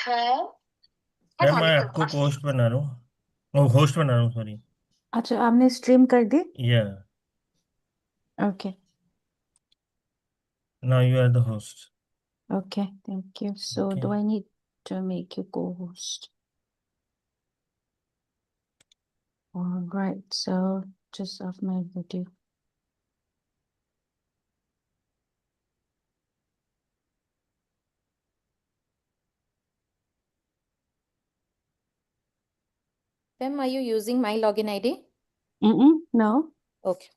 Ma'am मैं आपको host बना रहा हूँ, होस्ट बना रहा हूँ, सॉरी। अच्छा, आपने स्ट्रीम कर दी? या okay now you are the host. Okay, thank you. So Okay. do I need to make you co-host? All right, so just off my video. Ma'am, are you using my login ID? No. Okay.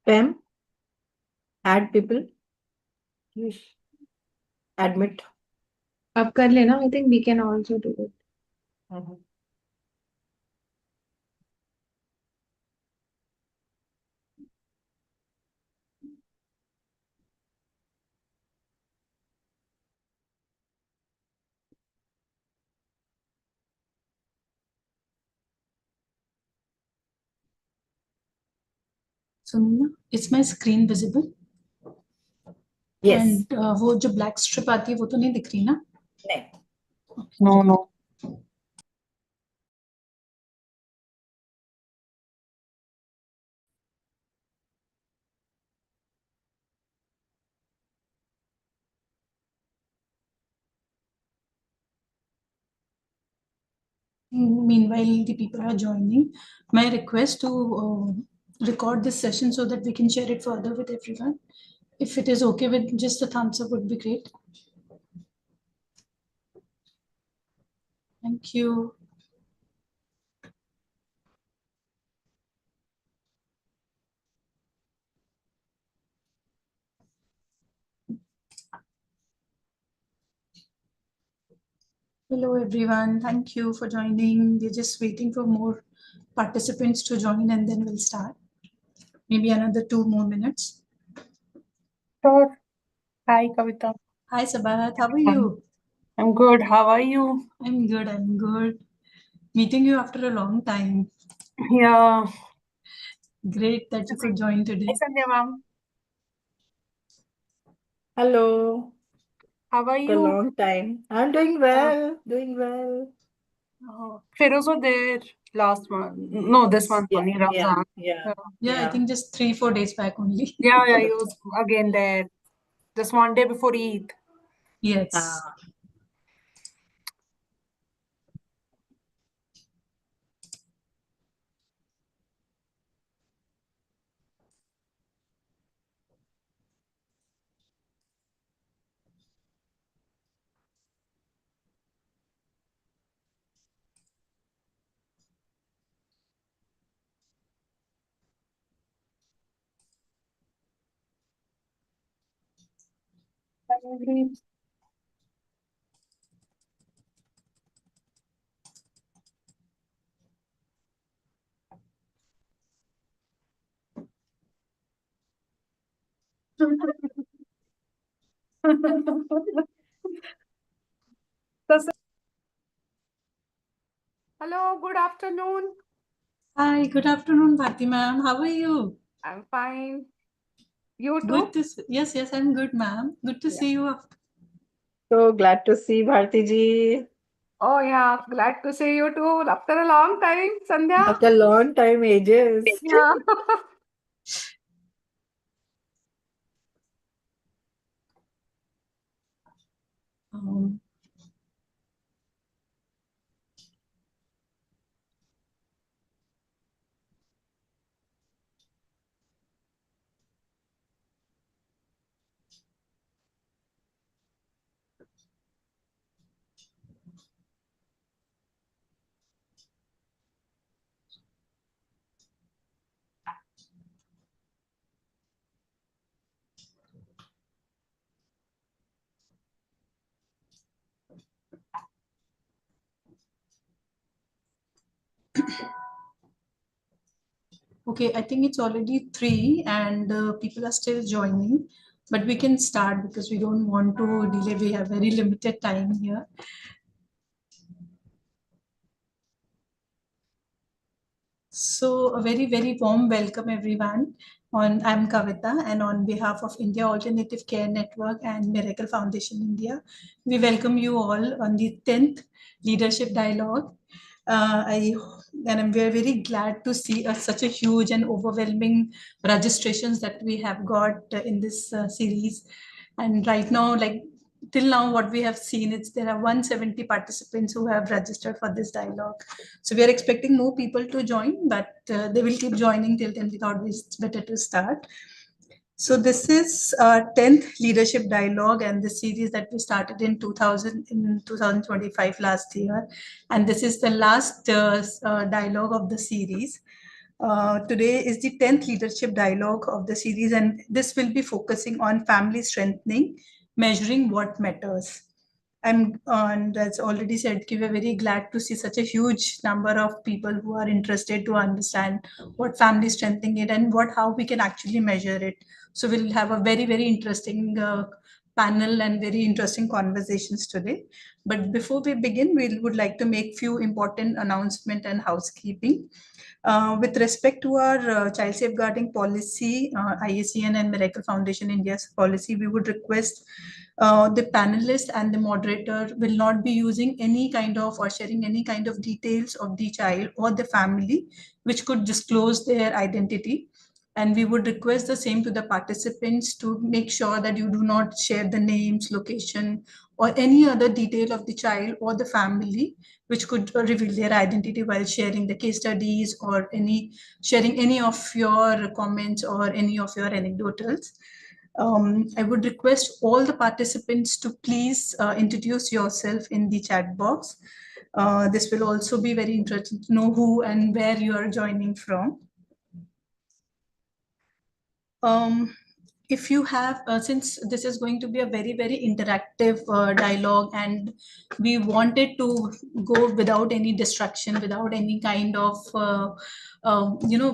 Pam, add people. Admit. अब कर लेना. I think we can also do it. सुनो ना, is my screen visible? Yes. And वो जो black strip आती है वो तो नहीं दिख रही ना? No. No. Meanwhile, the people are joining. May I request to record this session so that we can share it further with everyone? If it is okay with just a thumbs up would be great. Thank you. Hello everyone, thank you for joining. We're just waiting for more participants to join and then we'll start. Maybe another 2 more minutes. Sure. Hi, Kavita. Hi Sabahat, how are you? I'm good. How are you? I'm good. Meeting you after a long time. Yeah. Great that you could join today. Hi, Sandhya ma'am. Hello. How are For a you? long time. I'm doing well. Doing well. Feroz was there last month. No, this month Yeah, only, yeah, Ramzan. yeah. Yeah, I think just 3-4 days back only. Yeah, he was again there. Just one day before Eid. Yes. Ah, Hello, good afternoon. Hi, good afternoon, Bharti ma'am. How are you? I'm fine. You Good too? to yes, I'm good, ma'am. Good to Yeah. see you. So glad to see Bharti ji. Oh yeah, glad to see you too. After a long time, Sandhya. After a long time, ages. Yeah. Um, okay, I think it's already 3 and people are still joining, but we can start because we don't want to delay. We have very limited time here. So a very, very warm welcome everyone. I'm Kavita, and on behalf of India Alternative Care Network and Miracle Foundation India, we welcome you all on the 10th Leadership Dialogue. I'm very, very glad to see such a huge and overwhelming registrations that we have got in this series. And right now, like till now, what we have seen is there are 170 participants who have registered for this dialogue. So we are expecting more people to join, but they will keep joining till then. We thought it's better to start. So this is 10th Leadership Dialogue and the series that we started in 2025 last year. And this is the last dialogue of the series. Today is the 10th Leadership Dialogue of the series, and this will be focusing on family strengthening, measuring what matters. And as already said, we're very glad to see such a huge number of people who are interested to understand what family strengthening it and how we can actually measure it. So we'll have a very, very interesting panel and very interesting conversations today. But before we begin, we would like to make few important announcement and housekeeping. With respect to our child safeguarding policy, IACN and Miracle Foundation India's policy, we would request the panelist and the moderator will not be using any kind of or sharing any kind of details of the child or the family which could disclose their identity. And we would request the same to the participants to make sure that you do not share the names, location, or any other detail of the child or the family which could reveal their identity while sharing the case studies or sharing any of your comments or any of your anecdotals. I would request all the participants to please introduce yourself in the chat box. This will also be very interesting to know who and where you are joining from. If you have, since this is going to be a very, very interactive dialogue and we wanted to go without any distraction, without any kind of,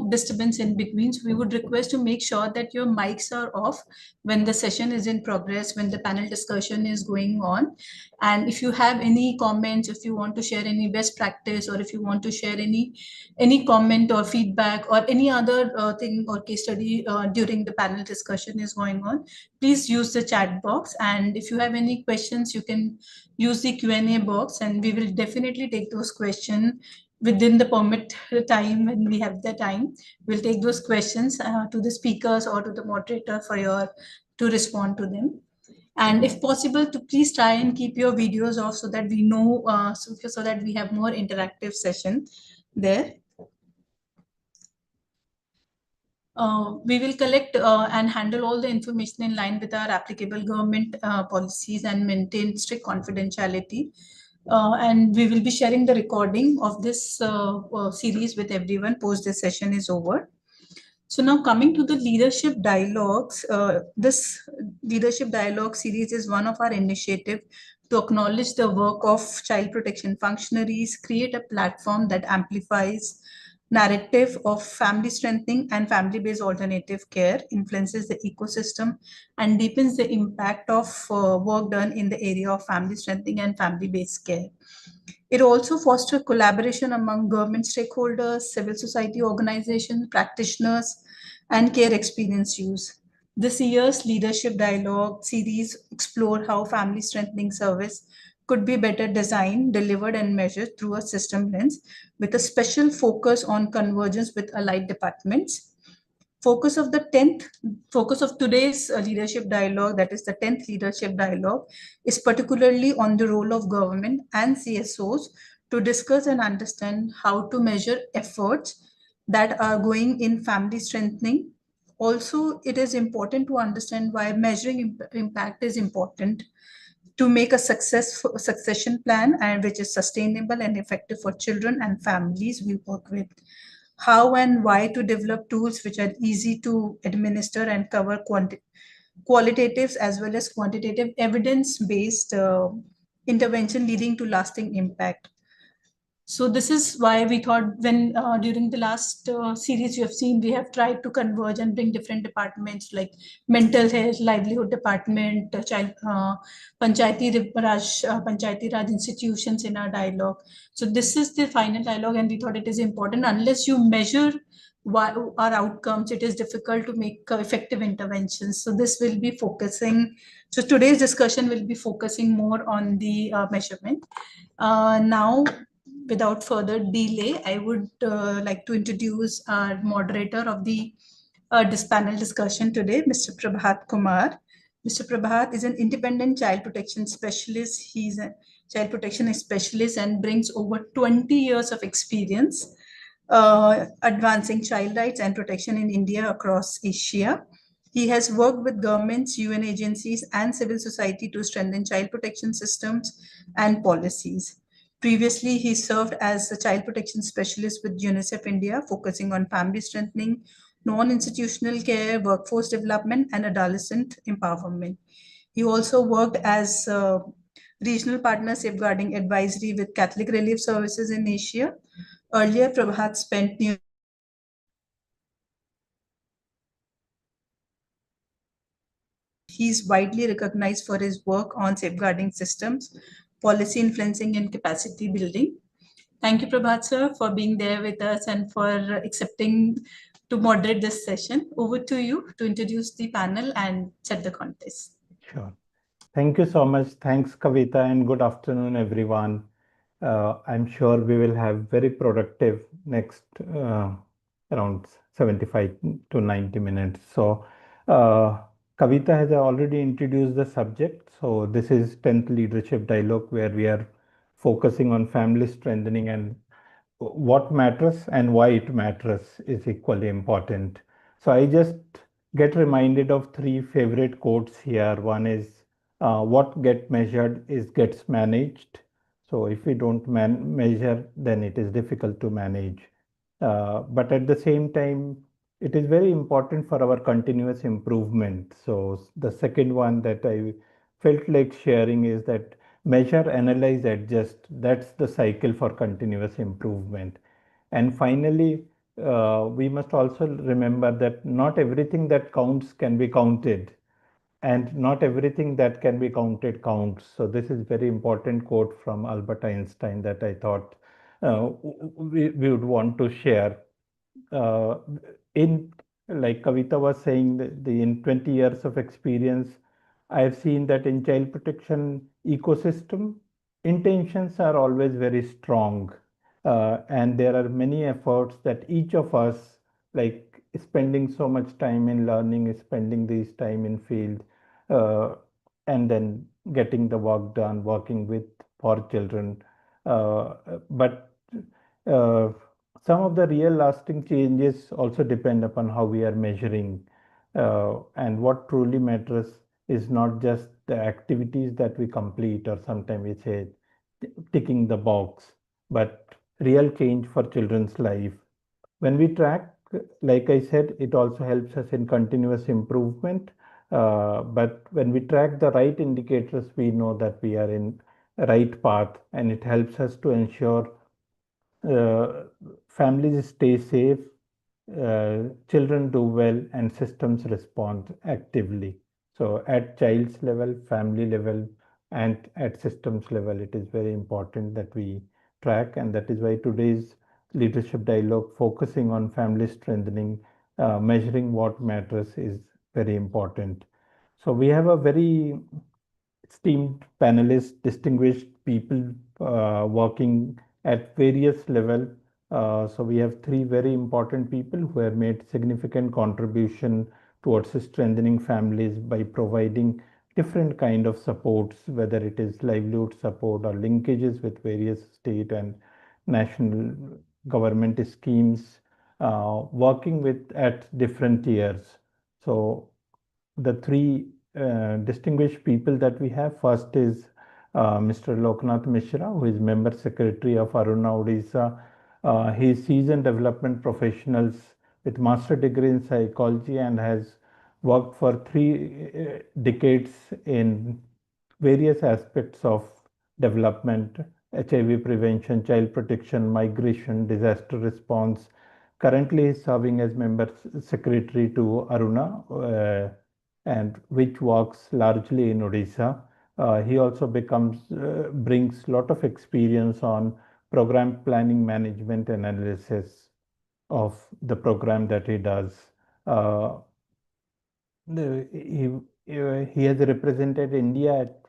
disturbance in between, so we would request to make sure that your mics are off when the session is in progress, when the panel discussion is going on. And if you have any comments, if you want to share any best practice, or if you want to share any comment or feedback or any other thing or case study during the panel discussion is going on, please use the chat box. And if you have any questions, you can use the Q&A box and we will definitely take those questions within the permit time. When we have the time, we'll take those questions to the speakers or to the moderator to respond to them. And if possible, to please try and keep your videos off so that we know, so that we have more interactive session there. We will collect and handle all the information in line with our applicable government policies and maintain strict confidentiality. And we will be sharing the recording of this series with everyone post this session is over. So now coming to the leadership dialogues, this leadership dialogue series is one of our initiative to acknowledge the work of child protection functionaries, create a platform that amplifies narrative of family strengthening and family-based alternative care influences the ecosystem and deepens the impact of work done in the area of family strengthening and family-based care. It also fosters collaboration among government stakeholders, civil society organizations, practitioners, and care experience use. This year's Leadership Dialogue series explored how family strengthening service could be better designed, delivered, and measured through a system lens, with a special focus on convergence with allied departments. Focus of today's leadership dialogue, that is the 10th leadership dialogue, is particularly on the role of government and CSOs to discuss and understand how to measure efforts that are going in family strengthening. Also, it is important to understand why measuring impact is important to make a succession plan and which is sustainable and effective for children and families we work with. How and why to develop tools which are easy to administer and cover qualitatives as well as quantitative evidence-based intervention leading to lasting impact. So this is why we thought when during the last series you have seen, we have tried to converge and bring different departments like mental health, livelihood department, child Panchayati Raj institutions in our dialogue. So this is the final dialogue and we thought it is important. Unless you measure our outcomes, it is difficult to make effective interventions. So this will be focusing, so today's discussion will be focusing more on the measurement. Now, without further delay, I would like to introduce our moderator of this panel discussion today, Mr. Prabhat Kumar. Mr. Prabhat is an independent child protection specialist. He's a child protection specialist and brings over 20 years of experience advancing child rights and protection in India across Asia. He has worked with governments, UN agencies, and civil society to strengthen child protection systems and policies. Previously, he served as a child protection specialist with UNICEF India, focusing on family strengthening, non-institutional care, workforce development, and adolescent empowerment. He also worked as regional partner safeguarding advisory with Catholic Relief Services in Asia. Earlier, Prabhat spent He's widely recognized for his work on safeguarding systems, policy influencing, and capacity building. Thank you, Prabhat sir, for being there with us and for accepting to moderate this session. Over to you to introduce the panel and set the context. Sure. Thank you so much. Thanks, Kavita, and good afternoon, everyone. I'm sure we will have very productive next around 75 to 90 minutes. So Kavita has already introduced the subject. So this is 10th Leadership Dialogue, where we are focusing on family strengthening, and what matters and why it matters is equally important. So I just get reminded of three favorite quotes here. One is what gets measured gets managed. So if we don't measure, then it is difficult to manage. But at the same time, it is very important for our continuous improvement. So the second one that I felt like sharing is that measure, analyze, adjust. That's the cycle for continuous improvement. And finally, we must also remember that not everything that counts can be counted, and not everything that can be counted counts. So this is very important quote from Albert Einstein that I thought we would want to share. In like Kavita was saying, in 20 years of experience, I have seen that in child protection ecosystem, intentions are always very strong. And there are many efforts that each of us, like spending so much time in learning, spending this time in field, and then getting the work done, working with for children. But some of the real lasting changes also depend upon how we are measuring. And what truly matters is not just the activities that we complete, or sometimes we say ticking the box, but real change for children's life. When we track, like I said, it also helps us in continuous improvement. But when we track the right indicators, we know that we are in the right path, and it helps us to ensure families stay safe, children do well, and systems respond actively. So at child's level, family level, and at systems level, it is very important that we track, and that is why today's leadership dialogue focusing on family strengthening, measuring what matters is very important. So we have a very esteemed panelists, distinguished people working at various level. So we have three very important people who have made significant contribution towards strengthening families by providing different kind of supports, whether it is livelihood support or linkages with various state and national government schemes, working with at different years. So the three distinguished people that we have. First is Mr. Loknath Mishra, who is Member Secretary of Aruna Odisha. He is seasoned development professionals with master degree in psychology and has worked for 3 decades in various aspects of development, HIV prevention, child protection, migration, disaster response. Currently, he is serving as Member Secretary to Aruna, and which works largely in Odisha. He also brings lot of experience on program planning, management, and analysis of the program that he does. He has represented India at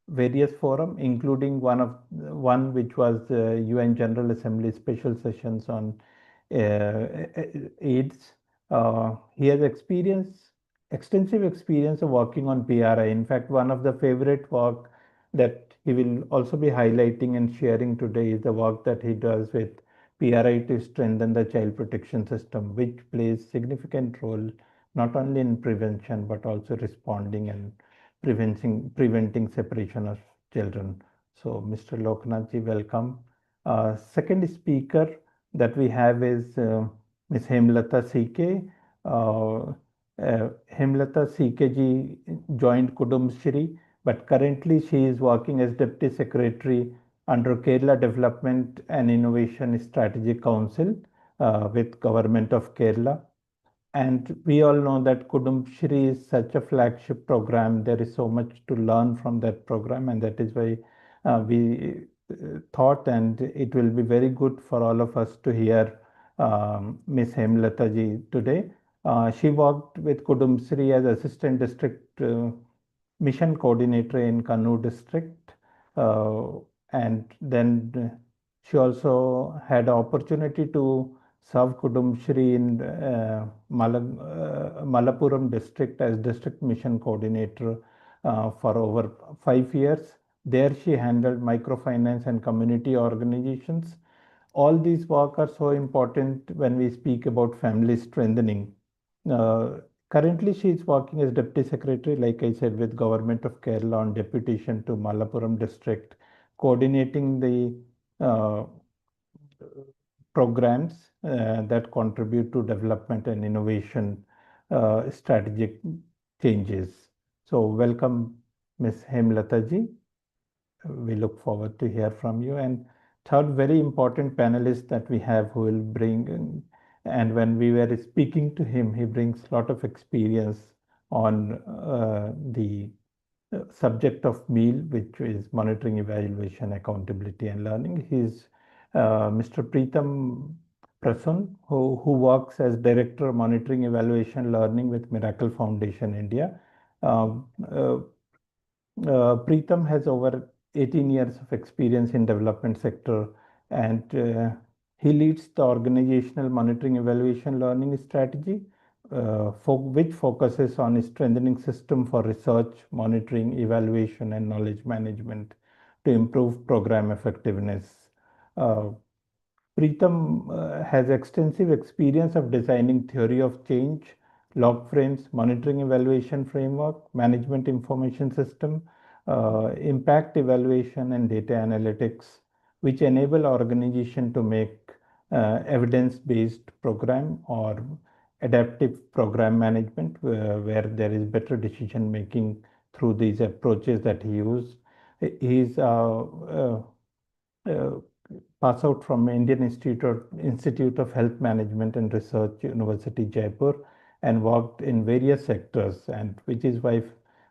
various forums, including one which was UN General Assembly special sessions on AIDS. He has extensive experience of working on PRI. In fact, one of the favorite work that he will also be highlighting and sharing today is the work that he does with PRI to strengthen the child protection system, which plays significant role not only in prevention but also responding and preventing separation of children. So, Mr. Loknath ji, welcome. Second speaker that we have is Ms. Hemlata CK. Hemlata CK ji joined Kudumshree, but currently she is working as Deputy Secretary under Kerala Development and Innovation Strategic Council with Government of Kerala. And we all know that Kudumshree is such a flagship program. There is so much to learn from that program, and that is why we thought, and it will be very good for all of us to hear Ms. Hemlata ji today. She worked with Kudumshree as Assistant District Mission Coordinator in Kannur District, and then she also had an opportunity to serve Kudumshree in Malappuram District as District Mission Coordinator for over 5 years. There she handled microfinance and community organizations. All these work are so important when we speak about family strengthening. Currently, she is working as Deputy Secretary, like I said, with Government of Kerala on deputation to Malappuram District, coordinating the programs that contribute to development and innovation strategic changes. So welcome, Ms. Hemlata ji. We look forward to hear from you. And third very important panelist that we have who will bring, and when we were speaking to him, he brings a lot of experience on the subject of MEAL, which is monitoring, evaluation, accountability, and learning. He's Mr. Preetham Prasun, who works as Director of Monitoring, Evaluation, Learning with Miracle Foundation India. Preetham has over 18 years of experience in development sector, and he leads the organizational monitoring, evaluation, learning strategy, which focuses on strengthening system for research, monitoring, evaluation, and knowledge management to improve program effectiveness. Preetham has extensive experience of designing theory of change, log frames, monitoring evaluation framework, management information system, impact evaluation, and data analytics, which enable organization to make evidence-based program or adaptive program management where there is better decision making through these approaches that he used. He is pass out from Institute of Health Management and Research, University Jaipur, and worked in various sectors, and which is why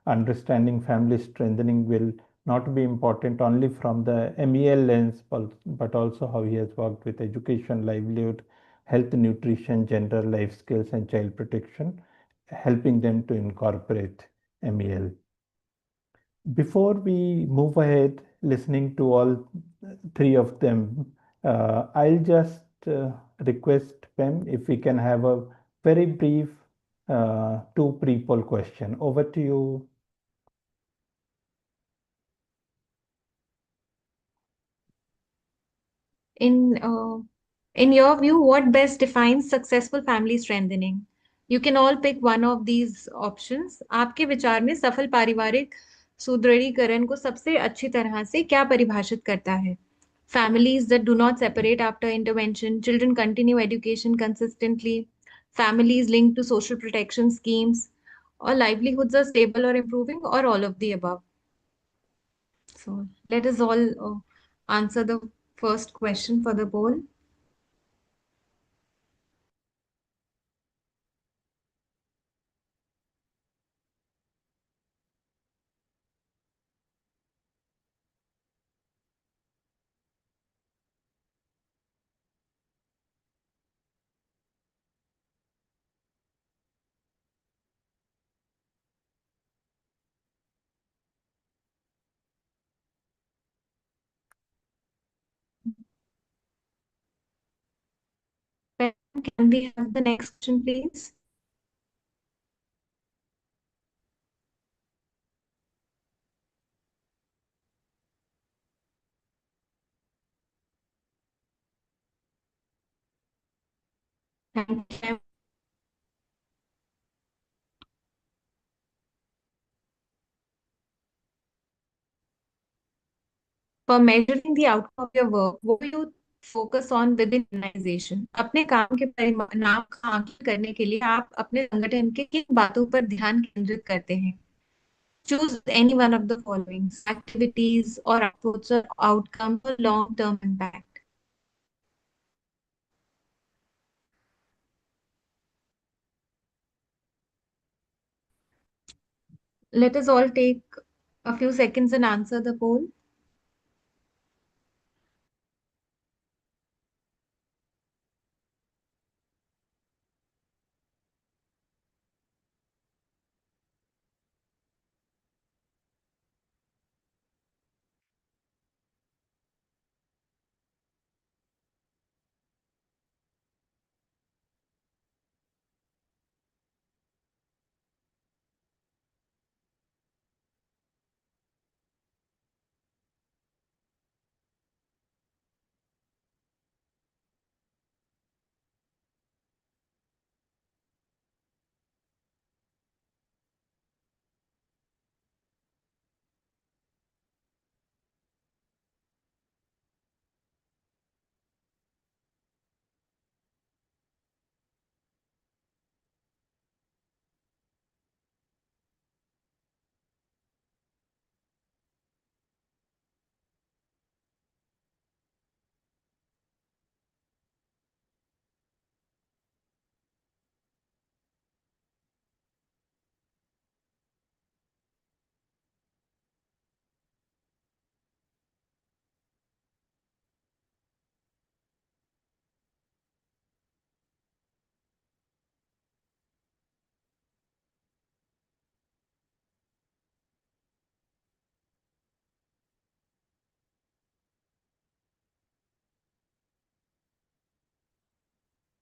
understanding family strengthening will not be important only from the MEL lens, but also how he has worked with education, livelihood, health, nutrition, gender, life skills, and child protection, helping them to incorporate MEL. Before we move ahead, listening to all three of them, I'll just request Pem if we can have a very brief two pre-poll question. Over to you. In your view, what best defines successful family strengthening? You can all pick one of these options. आपके विचार में सफल पारिवारिक सुदृढ़ीकरण को सबसे अच्छी तरह से क्या परिभाषित करता है? Families that do not separate after intervention, children continue education consistently, families linked to social protection schemes, or livelihoods are stable or improving, or all of the above. So let us all answer the first question for the poll. Can we have the next question, please? Thank you. For measuring the outcome of your work, what do you focus on within organization? अपने काम के परिणाम का आकलन करने के लिए आप अपने संगठन के किन बातों पर ध्यान केंद्रित करते हैं? Choose any one of the following: activities or approach or outcome for long-term impact. Let us all take a few seconds and answer the poll.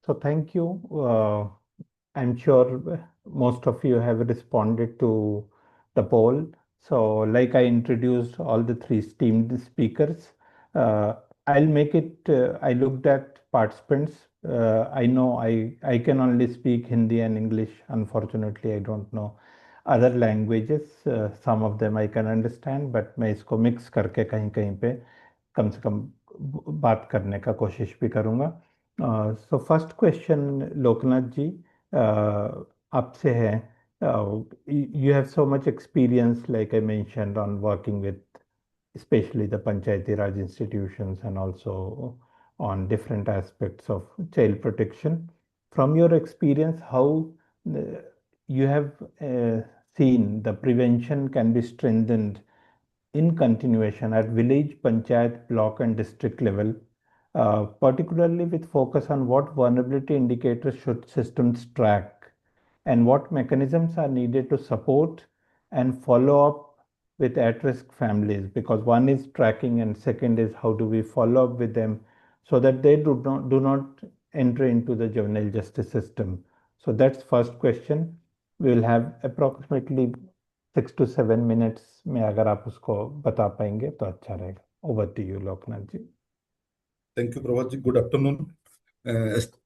So thank you. I'm sure most of you have responded to the poll. So like I introduced all the three esteemed speakers, I'll make it, I looked at participants. I know I can only speak Hindi and English. Unfortunately, I don't know other languages. Some of them I can understand, but मैं इसको mix करके कहीं कहीं पे कम से कम बात करने का कोशिश भी करूँगा. So first question, Loknath ji, आपसे है. You have so much experience, like I mentioned, on working with especially the Panchayati Raj institutions and also on different aspects of child protection. From your experience, how you have seen the prevention can be strengthened in continuation at village, panchayat, block, and district level, particularly with focus on what vulnerability indicators should systems track and what mechanisms are needed to support and follow up with at-risk families, because one is tracking and second is how do we follow up with them so that they do not enter into the juvenile justice system. So that's first question. We will have approximately 6 to 7 minutes में अगर आप उसको बता पाएंगे तो अच्छा रहेगा. Over to you, Loknath ji. Thank you, Prabhat ji. Good afternoon,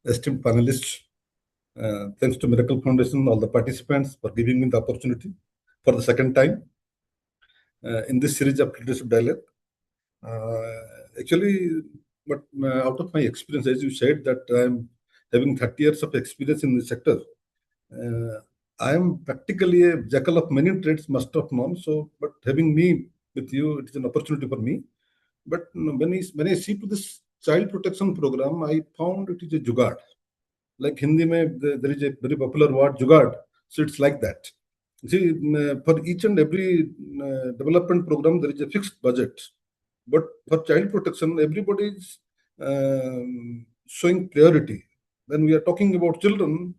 esteemed panelists. Thanks to Miracle Foundation, all the participants for giving me the opportunity for the second time in this series of leadership dialogue. Actually, but out of my experience, as you said, that I'm having 30 years of experience in this sector. I am practically a jackal of many trades, master of none. So, but having me with you, it is an opportunity for me. But when I see to this child protection program, I found it is a jugaad. Like Hindi mein, there is a very popular word, jugaad. So it's like that. See, for each and every development program, there is a fixed budget. But for child protection, everybody is showing priority. When we are talking about children,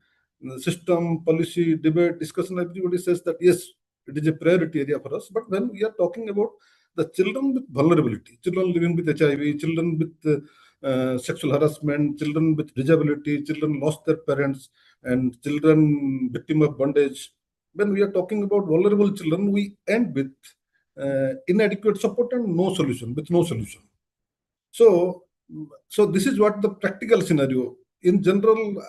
system, policy, debate, discussion, everybody says that yes, it is a priority area for us. But when we are talking about the children with vulnerability, children living with HIV, children with sexual harassment, children with disability, children lost their parents, and children victim of bondage. When we are talking about vulnerable children, we end with inadequate support and no solution, with no solution. So this is what the practical scenario. In general,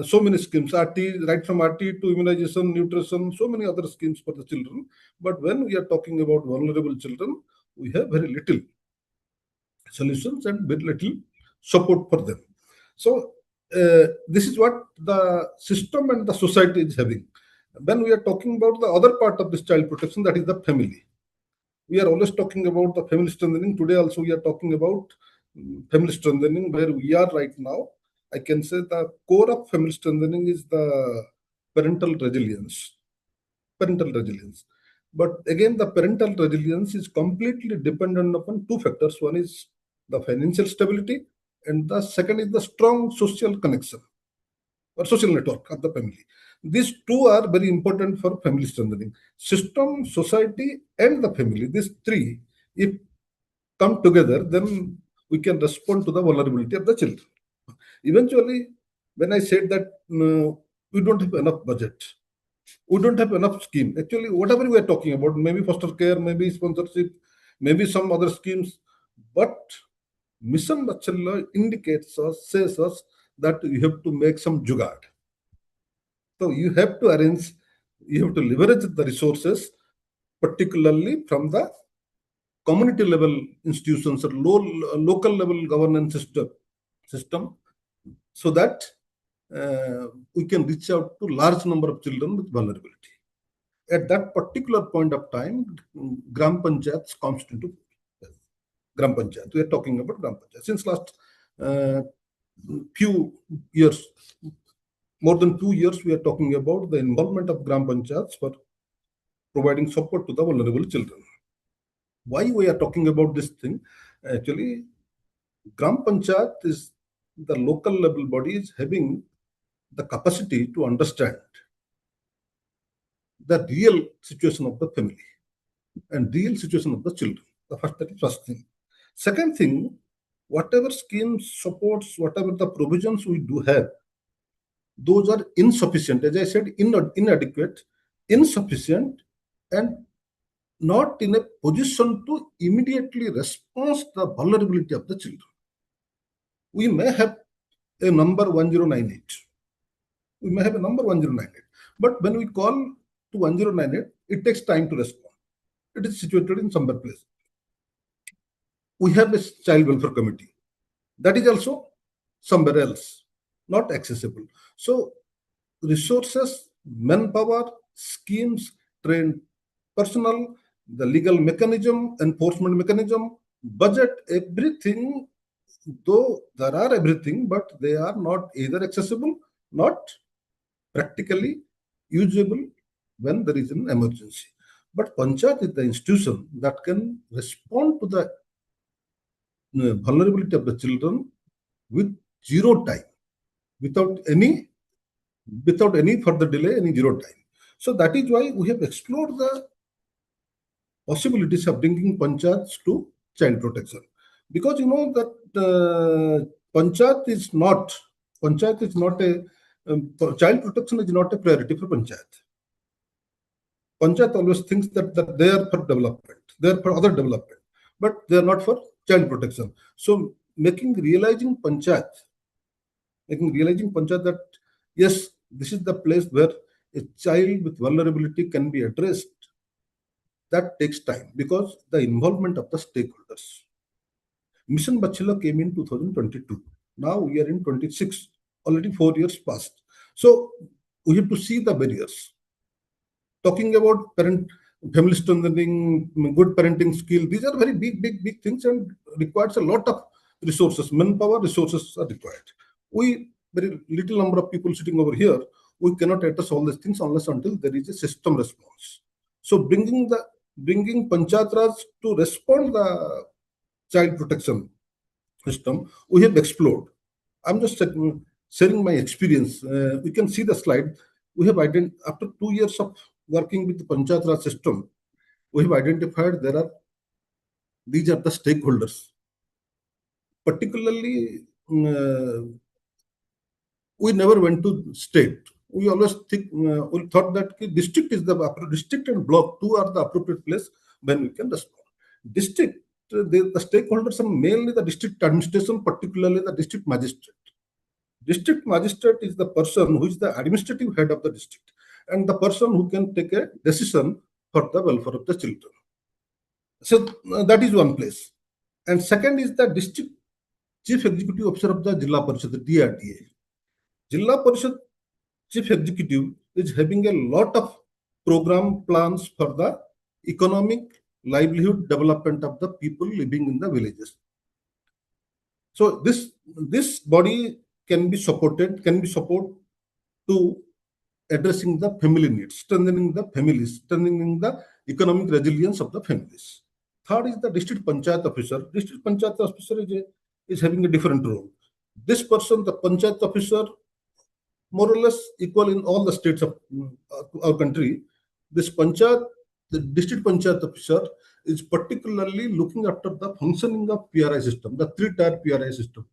so many schemes, RT, right from RT to immunization, nutrition, so many other schemes for the children. But when we are talking about vulnerable children, we have very little solutions and very little support for them. So this is what the system and the society is having. When we are talking about the other part of this child protection, that is the family. We are always talking about the family strengthening. Today also we are talking about family strengthening, where we are right now. I can say the core of family strengthening is the parental resilience. Parental resilience. But again, the parental resilience is completely dependent upon two factors. One is the financial stability, and the second is the strong social connection or social network of the family. These two are very important for family strengthening. System, society, and the family. These three, if come together, then we can respond to the vulnerability of the children. Eventually, when I said that we don't have enough budget, we don't have enough scheme. Actually, whatever we are talking about, maybe foster care, maybe sponsorship, maybe some other schemes, but Mission Vatsalya indicates us, says us that you have to make some jugaad. So you have to arrange, you have to leverage the resources, particularly from the community level institutions or local level governance system, so that we can reach out to large number of children with vulnerability. At that particular point of time, Gram Panchayats comes into Gram Panchayat. We are talking about Gram Panchayat. Since last few years, more than 2 years, we are talking about the involvement of Gram Panchayats for providing support to the vulnerable children. Why we are talking about this thing? Actually, Gram Panchayat is the local level body is having the capacity to understand the real situation of the family and real situation of the children. That is first thing. Second thing, whatever schemes, supports, whatever the provisions we do have, those are insufficient. As I said, inadequate, insufficient, and not in a position to immediately respond to the vulnerability of the children. We may have a number 1098. We may have a number 1098. But when we call to 1098, it takes time to respond. It is situated in somewhere place. We have a child welfare committee. That is also somewhere else, not accessible. So resources, manpower, schemes, trained personnel, the legal mechanism, enforcement mechanism, budget, everything, though there are everything, but they are not either accessible, not practically usable when there is an emergency. But Panchayat is the institution that can respond to the vulnerability of the children with zero time, without any further delay, any zero time. So that is why we have explored the possibilities of bringing panchayats to child protection, because you know that panchayat is not a child protection is not a priority for panchayat. Panchayat always thinks that they are for development, they are for other development, but they are not for child protection. So realizing panchayat that yes, this is the place where a child with vulnerability can be addressed. That takes time because the involvement of the stakeholders. Mission Bachila came in 2022. Now we are in 26. Already 4 years passed. So we have to see the barriers. Talking about family strengthening, good parenting skill, these are very big things and requires a lot of resources, manpower resources are required. We, very little number of people sitting over here, we cannot address all these things unless until there is a system response. So bringing Panchayat Raj to respond the child protection system, we have explored. I'm just sharing my experience. We can see the slide. We have after 2 years of working with the Panchayat Raj system, we have identified these are the stakeholders. Particularly, we never went to state. We always we thought that district and block, two are the appropriate place when we can respond. District, the stakeholders are mainly the district administration, particularly the district magistrate. District magistrate is the person who is the administrative head of the district and the person who can take a decision for the welfare of the children. So that is one place. And second is the district chief executive officer of the Jilla Parishad, the DRDA. Jilla Parishad chief executive is having a lot of program plans for the economic livelihood development of the people living in the villages. So this body can be support to addressing the family needs, strengthening the families, strengthening the economic resilience of the families. Third is the district panchayat officer. District panchayat officer is having a different role. This person, the panchayat officer, more or less equal in all the states of our country. This panchayat, the district panchayat officer, is particularly looking after the functioning of PRI system, the 3-tier PRI system,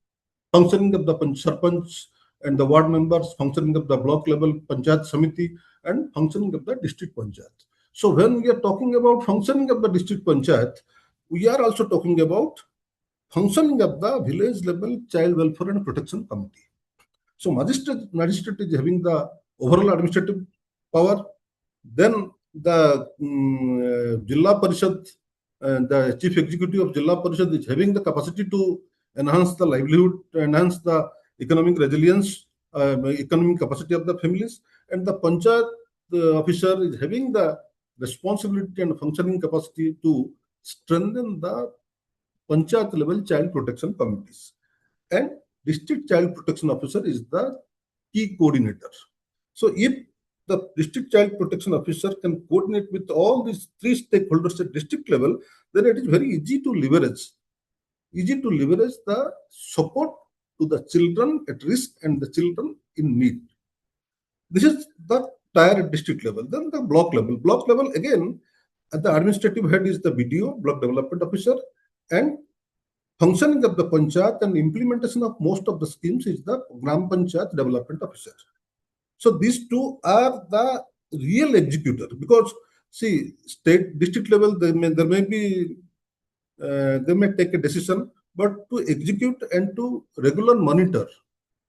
functioning of the sarpanch and the ward members, functioning of the block level panchayat samiti, and functioning of the district panchayat. So when we are talking about functioning of the district panchayat, we are also talking about functioning of the village level child welfare and protection committee. So magistrate is having the overall administrative power. Then the Jilla Parishad, the chief executive of Jilla Parishad is having the capacity to enhance the livelihood, enhance the economic resilience, economic capacity of the families, and the panchayat officer is having the responsibility and functioning capacity to strengthen the panchayat level child protection committees. And district child protection officer is the key coordinator. So if the district child protection officer can coordinate with all these three stakeholders at district level, then it is very easy to leverage the support to the children at risk and the children in need. This is the tier at district level. Then the block level. Block level, again, at the administrative head is the BDO, block development officer, and functioning of the panchayat and implementation of most of the schemes is the Gram Panchayat development officer. So these two are the real executor, because see, state district level they may take a decision, but to execute and to regular monitor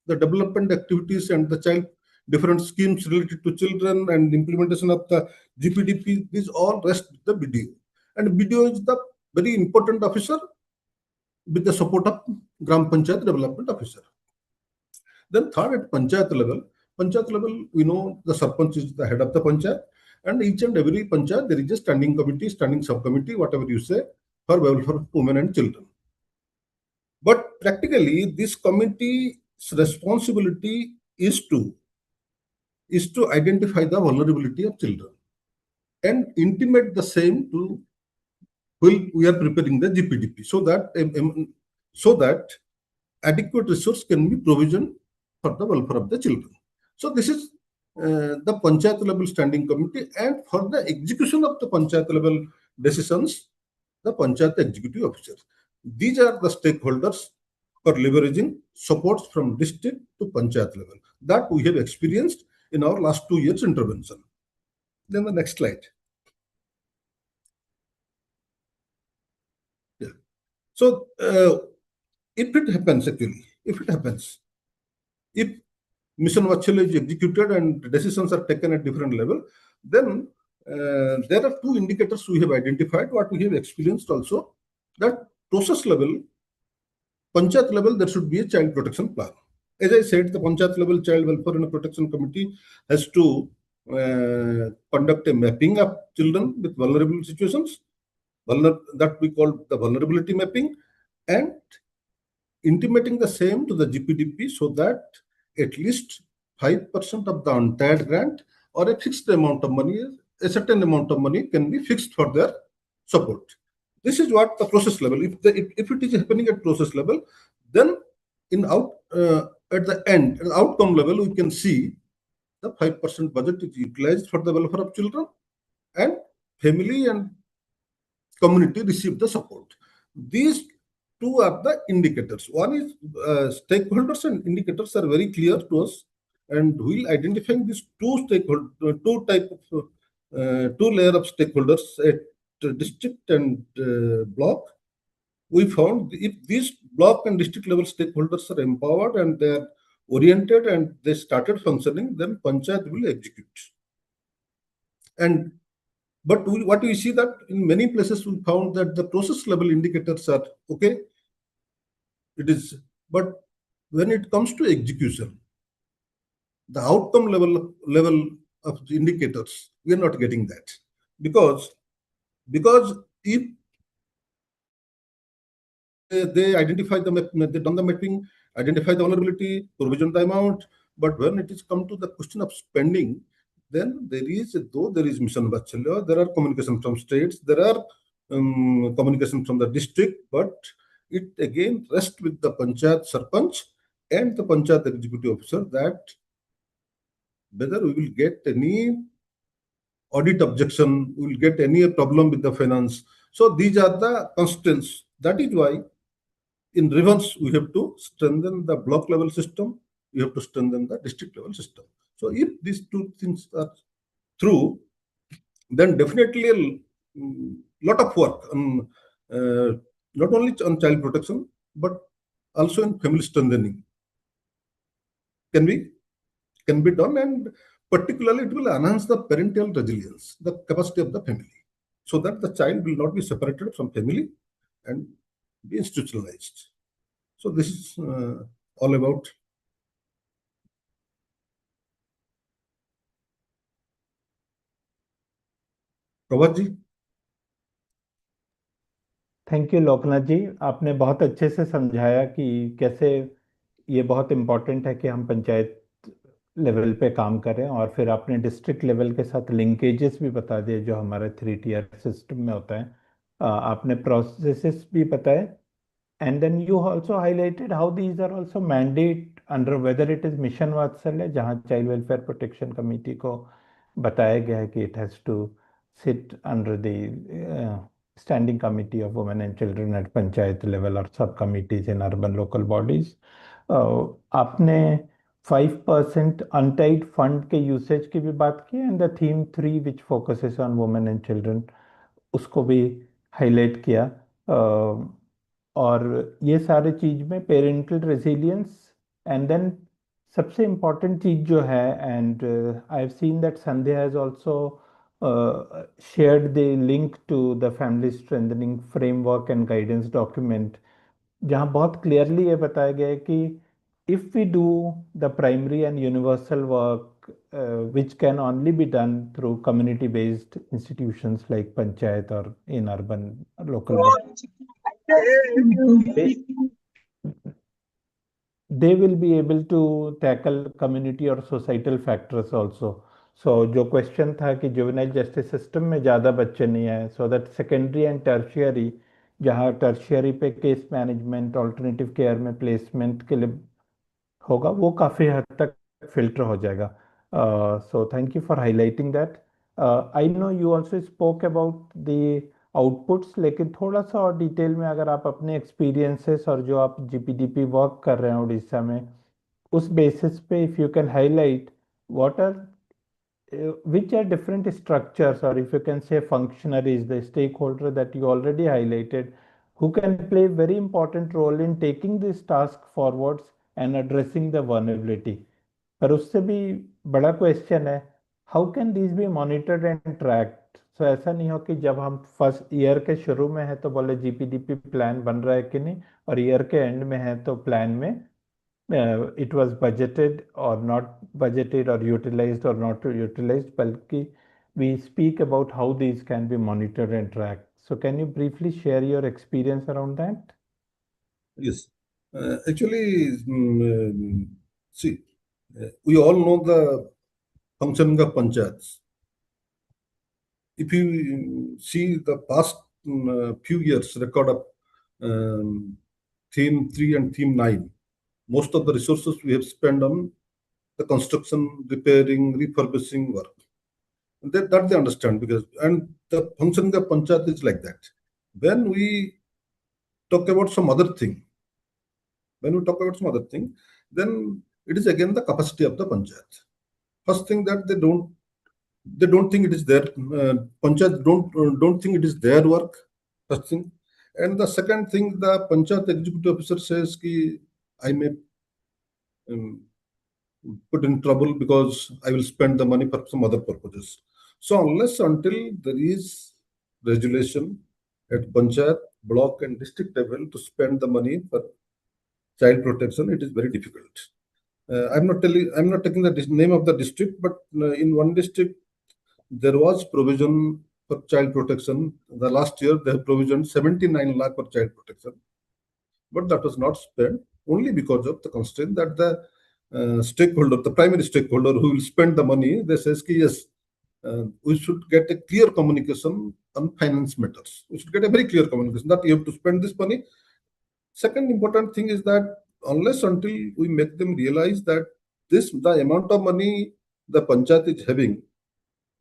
the development activities and the child different schemes related to children and implementation of the GPDP, these all rest with the BDO. And BDO is the very important officer with the support of Gram Panchayat development officer. Then third, at panchayat level, we know the sarpanch is the head of the panchayat, and each and every panchayat there is a standing committee, standing subcommittee, whatever you say, for welfare of women and children. But practically, this committee's responsibility is to identify the vulnerability of children and intimate the same to we are preparing the GPDP, so that adequate resource can be provisioned for the welfare of the children. So this is the panchayat level standing committee, and for the execution of the panchayat level decisions, the panchayat executive officer. These are the stakeholders for leveraging supports from district to panchayat level that we have experienced in our last 2 years intervention. Then the next slide. Yeah. So if it happens, if Mission Vatsalya is executed and decisions are taken at different level, then there are 2 indicators we have identified, what we have experienced also, that process level, panchayat level, there should be a child protection plan. As I said, the panchayat level child welfare and protection committee has to conduct a mapping of children with vulnerable situations, that we call the vulnerability mapping, and intimating the same to the GPDP, so that at least 5% of the entire grant or a fixed amount of money, a certain amount of money can be fixed for their support. This is what the process level. If it is happening at process level, then at the end, at the outcome level, we can see the 5% budget is utilized for the welfare of children, and family and community receive the support. These 2 are the indicators. One is stakeholders and indicators are very clear to us, and we'll identifying these 2 layer of stakeholders at district and block. We found if these block and district level stakeholders are empowered and they are oriented and they started functioning, then panchayat will execute. But what we see that in many places we found that the process level indicators are okay. It is, but when it comes to execution, the outcome level of the indicators, we are not getting that, because if they identify they've done the mapping, identify the vulnerability, provision the amount, but when it is come to the question of spending, then there is Mission Vatsalya, there are communication from states, there are communication from the district, but it again rests with the panchayat sarpanch and the panchayat executive officer that whether we will get any audit objection, we will get any problem with the finance. So these are the constraints. That is why in reverse we have to strengthen the block level system, we have to strengthen the district level system. So if these 2 things are true, then definitely a lot of work on not only on child protection but also in family strengthening can be done, and particularly it will enhance the parental resilience, the capacity of the family, so that the child will not be separated from family and be institutionalized. So this is all about. Prabhat ji. Thank you Loknath ji, आपने बहुत अच्छे से समझाया कि कैसे ये बहुत important है कि हम पंचायत लेवल पे काम करें, और फिर आपने डिस्ट्रिक्ट लेवल के साथ लिंकेजेस भी बता दिए जो हमारे 3 tier सिस्टम में होता है. आपने प्रोसेसेस भी बताए, and then you also highlighted how these are also mandate under whether it is Mission Vatsalya, जहाँ चाइल्ड वेलफेयर प्रोटेक्शन कमेटी को बताया गया है कि it has to sit under the standing committee of women and children at panchayat level or subcommittees in urban local bodies. आपने 5% untied fund के usage की भी बात की, and the theme 3 which focuses on women and children उसको भी highlight किया. और ये सारे चीज में पेरेंटल रेजिलियंस, एंड देन सबसे इम्पोर्टेंट चीज जो है, and I have seen that Sandhya has also shared the link to the family strengthening framework and guidance document, जहाँ बहुत क्लियरली ये बताया गया है कि if we do the primary and universal work which can only be done through community-based institutions like panchayat or in urban local bodies. They will be able to tackle community और societal factors also. So जो question था कि juvenile justice system में ज़्यादा बच्चे नहीं आए, so that secondary and tertiary, जहाँ tertiary पे case management, alternative care में placement के लिए होगा, वो काफ़ी हद तक filter हो जाएगा. So thank you for highlighting that. I know you also spoke about the outputs, लेकिन थोड़ा सा और डिटेल में अगर आप अपने एक्सपीरियंसेस और जो आप जीपीडीपी वर्क कर रहे हैं उड़ीसा में, उस बेसिस पे if you can highlight what are which are different structures, or if you can say functionaries, the stakeholder that you already highlighted, who can play very important role in taking this task forwards and addressing the vulnerability. पर उससे भी बड़ा question है, how can this be monitored and tracked? So ऐसा नहीं हो कि जब हम फर्स्ट ईयर के शुरू में है तो बोले जीपीडीपी प्लान बन रहा है कि नहीं, और ईयर के एंड में है तो प्लान में it was budgeted or not budgeted or utilized or not utilized, बल्कि we speak about how these can be monitored and tracked. So can you briefly share your experience around that? Yes. Actually, see, we all know the functioning of panchayats. If you see the past few years record of theme 3 and theme 9, most of the resources we have spent on the construction, repairing, refurbishing work. And that they understand, because and the functioning of panchayat is like that. When we talk about some other thing, then it is again the capacity of the panchayat. First thing that they don't think it is their panchayat don't think it is their work. First thing, and the second thing, the panchayat executive officer says ki I may put in trouble because I will spend the money for some other purposes. So unless until there is regulation at panchayat, block and district level to spend the money for child protection, it is very difficult. I'm not taking the name of the district, but in one district there was provision for child protection. The last year they have provisioned 79 lakh for child protection, but that was not spent only because of the constraint that the stakeholder, the primary stakeholder who will spend the money, they says ki yes, we should get a clear communication on finance matters. We should get a very clear communication that you have to spend this money. Second important thing is that unless until we make them realize that the amount of money the panchayat is having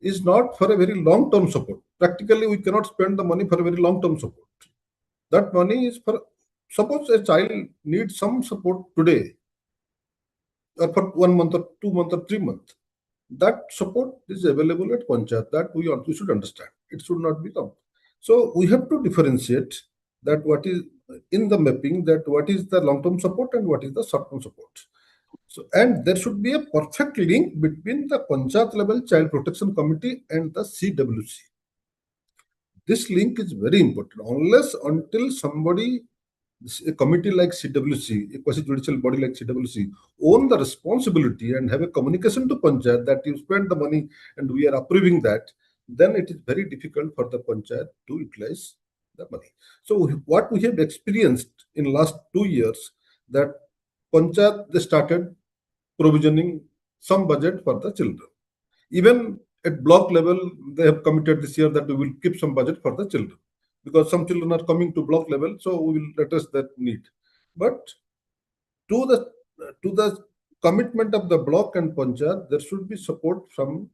is not for a very long-term support. Practically, we cannot spend the money for a very long-term support. That money is for, suppose a child needs some support today, or for 1 month or 2 months or 3 months. That support is available at panchayat. That we should understand. It should not be long. So we have to differentiate that what is in the mapping, that what is the long-term support and what is the short-term support. So, and there should be a perfect link between the panchayat level child protection committee and the CWC. This link is very important. Unless until somebody, a committee like CWC, a quasi-judicial body like CWC, own the responsibility and have a communication to panchayat that you spend the money and we are approving that, then it is very difficult for the panchayat to utilize the money. So what we have experienced in last 2 years, that panchayat, they started provisioning some budget for the children. Even at block level, they have committed this year that we will keep some budget for the children, because some children are coming to block level, so we will address that need. But to the commitment of the block and panchayat, there should be support from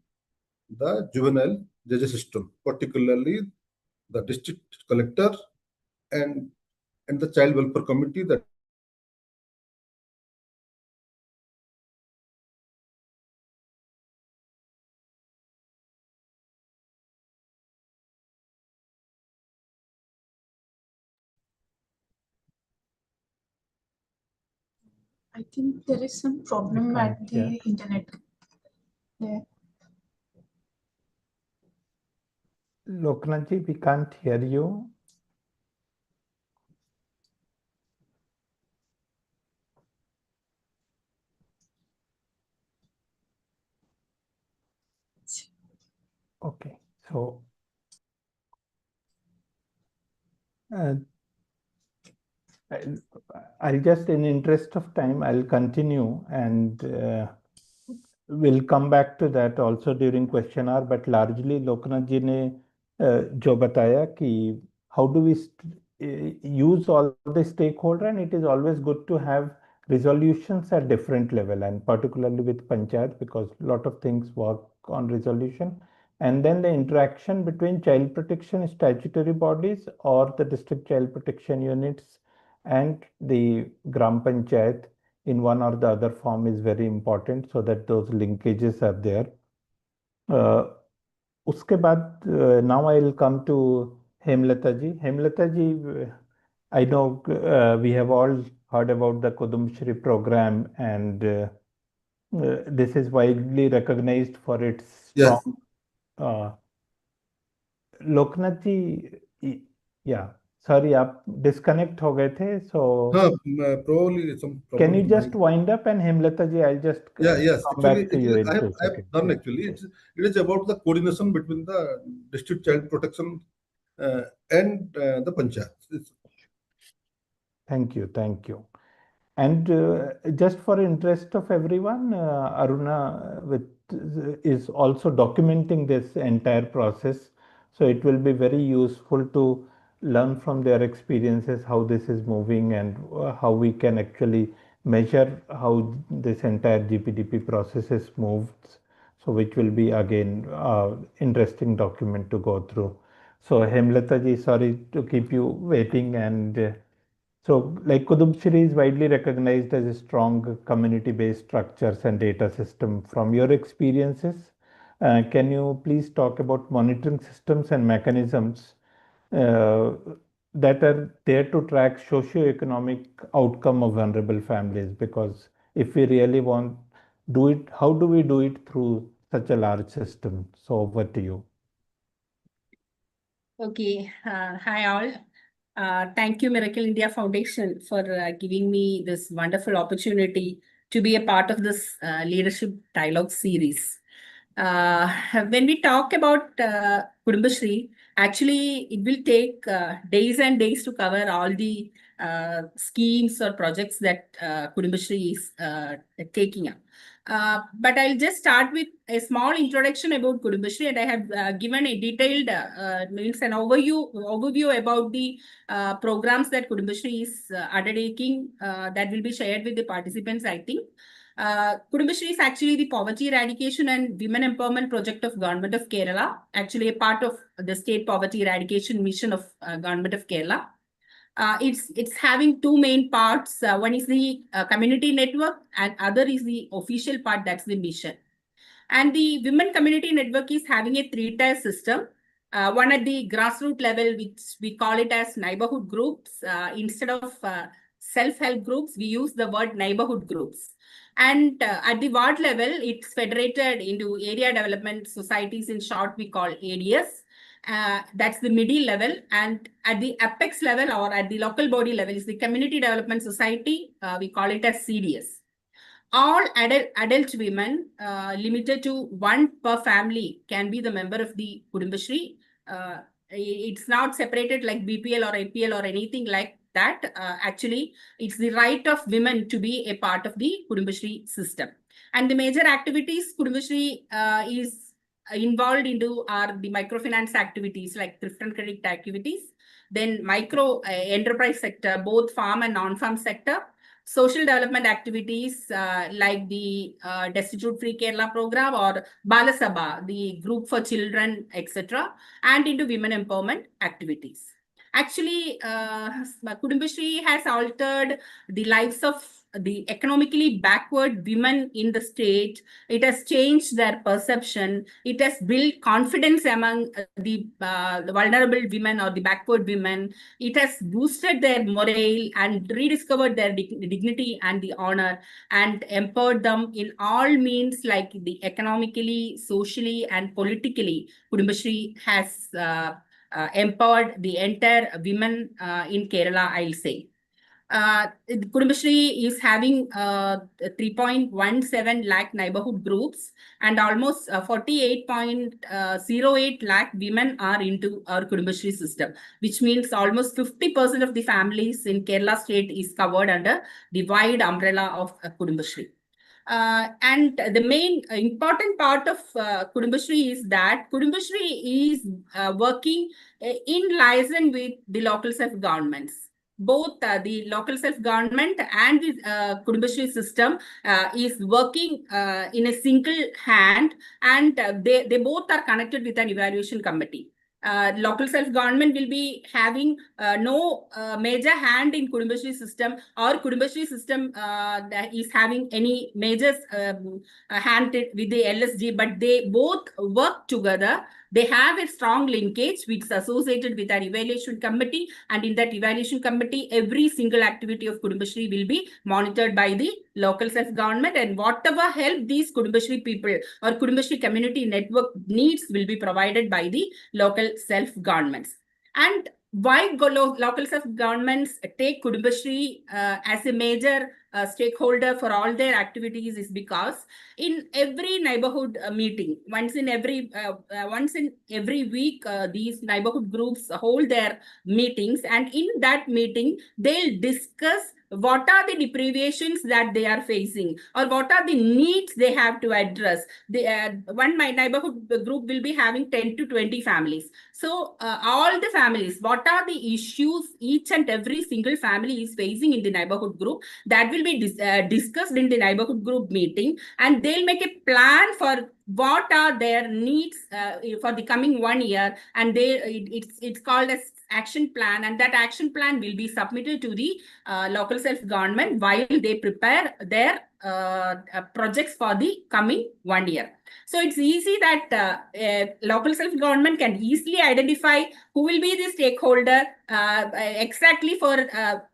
the juvenile justice system, particularly the district collector and the child welfare committee. That I think there is some problem at the internet. Yeah. Loknath ji, we can't hear you. Okay, so uh, I'll just, in interest of time, I'll continue and we'll come back to that also during question hour. But largely, Loknath ji ने जो बताया कि how do we use all the stakeholder, and it is always good to have resolutions at different level, and particularly with panchayat, because a lot of things work on resolution. And then the interaction between child protection statutory bodies or the district child protection units and the Gram Panchayat in one or the other form is very important, so that those linkages are there. उसके बाद now I will come to Hemlata ji. Hemlata ji, I know we have all heard about the Kudumshri program, and this is widely recognized for its Yes. strong. Loknath ji, yeah, sorry, आप disconnect हो गए थे, so Probably some can problem you with just my- wind up, and Hemlata ji, I'll just Yes. come Actually, back to you in I 2 have seconds. done Yeah. actually. It is about the coordination between the district child protection and the panchayat. Thank you, thank you. And just for interest of everyone, Aruna is also documenting this entire process. So it will be very useful to learn from their experiences how this is moving, and how we can actually measure how this entire GPDP process is moved. So which will be again interesting document to go through. So Hemlata ji, sorry to keep you waiting, and so, like Kudumshri is widely recognized as a strong community-based structures and data system. From your experiences, can you please talk about monitoring systems and mechanisms uh, that are there to track socio-economic outcome of vulnerable families? Because if we really want do it, how do we do it through such a large system? So over to you. Okay, hi all. Thank you, Miracle India Foundation, for giving me this wonderful opportunity to be a part of this leadership dialogue series. When we talk about Kudumbashree, actually it will take days and days to cover all the schemes or projects that Kudumbashree is taking up. But I'll just start with a small introduction about Kudumbashree, and I have given a detailed means an overview about the programs that Kudumbashree is undertaking that will be shared with the participants, I think. Kudumbashree is actually the poverty eradication and women empowerment project of Government of Kerala, actually a part of the state poverty eradication mission of Government of Kerala. It's having two main parts. One is the community network, and other is the official part, that's the mission. And the women community network is having a three-tier system. One at the grassroots level, which we call it as neighborhood groups. Instead of self-help groups, we use the word neighborhood groups. And at the ward level, it's federated into area development societies, in short, we call ADS. That's the middle level. And at the apex level, or at the local body level, is the community development society. We call it as CDS. All adult women, limited to one per family, can be the member of the Kudumbashree. It's not separated like BPL or APL or anything like that. Actually, it's the right of women to be a part of the Kudumbashree system. And the major activities Kudumbashree is involved into are the microfinance activities, like thrift and credit activities, then micro enterprise sector, both farm and non-farm sector, social development activities like the Destitute Free Kerala program or Bala Sabha, the group for children, etc., and into women empowerment activities. Actually, Kudumbashree has altered the lives of the economically backward women in the state. It has changed their perception. It has built confidence among the vulnerable women or the backward women. It has boosted their morale and rediscovered their dignity and the honor, and empowered them in all means, like the economically, socially, and politically. Kudumbashree has empowered the entire women in Kerala, I'll say. Kudumbashree is having 3.17 lakh neighborhood groups, and almost 48.08 lakh women are into our Kudumbashree system, which means almost 50% of the families in Kerala state is covered under the wide umbrella of Kudumbashree. And the main important part of Kudumbashree is that Kudumbashree is working in liaison with the local self-governments. Both the local self-government and the Kudumbashree system is working in a single hand, and they both are connected with an evaluation committee. Local self-government will be having no major hand in Kudumbashree system, or Kudumbashree system that is having any major hand with the LSG, but they both work together. They have a strong linkage which is associated with an evaluation committee, and in that evaluation committee, every single activity of Kudumbashree will be monitored by the local self-government, and whatever help these Kudumbashree people or Kudumbashree community network needs will be provided by the local self-governments. And why local self-governments take Kudumbashree as a major stakeholder for all their activities is because in every neighborhood meeting, once in every week, these neighborhood groups hold their meetings, and in that meeting, they'll discuss what are the deprivations that they are facing, or what are the needs they have to address. My neighborhood group will be having 10 to 20 families. So all the families, what are the issues each and every single family is facing in the neighborhood group, that will be discussed in the neighborhood group meeting, and they'll make a plan for what are their needs for the coming 1 year, and it's called as action plan, and that action plan will be submitted to the local self-government while they prepare their projects for the coming 1 year. So it's easy that local self-government can easily identify who will be the stakeholder exactly for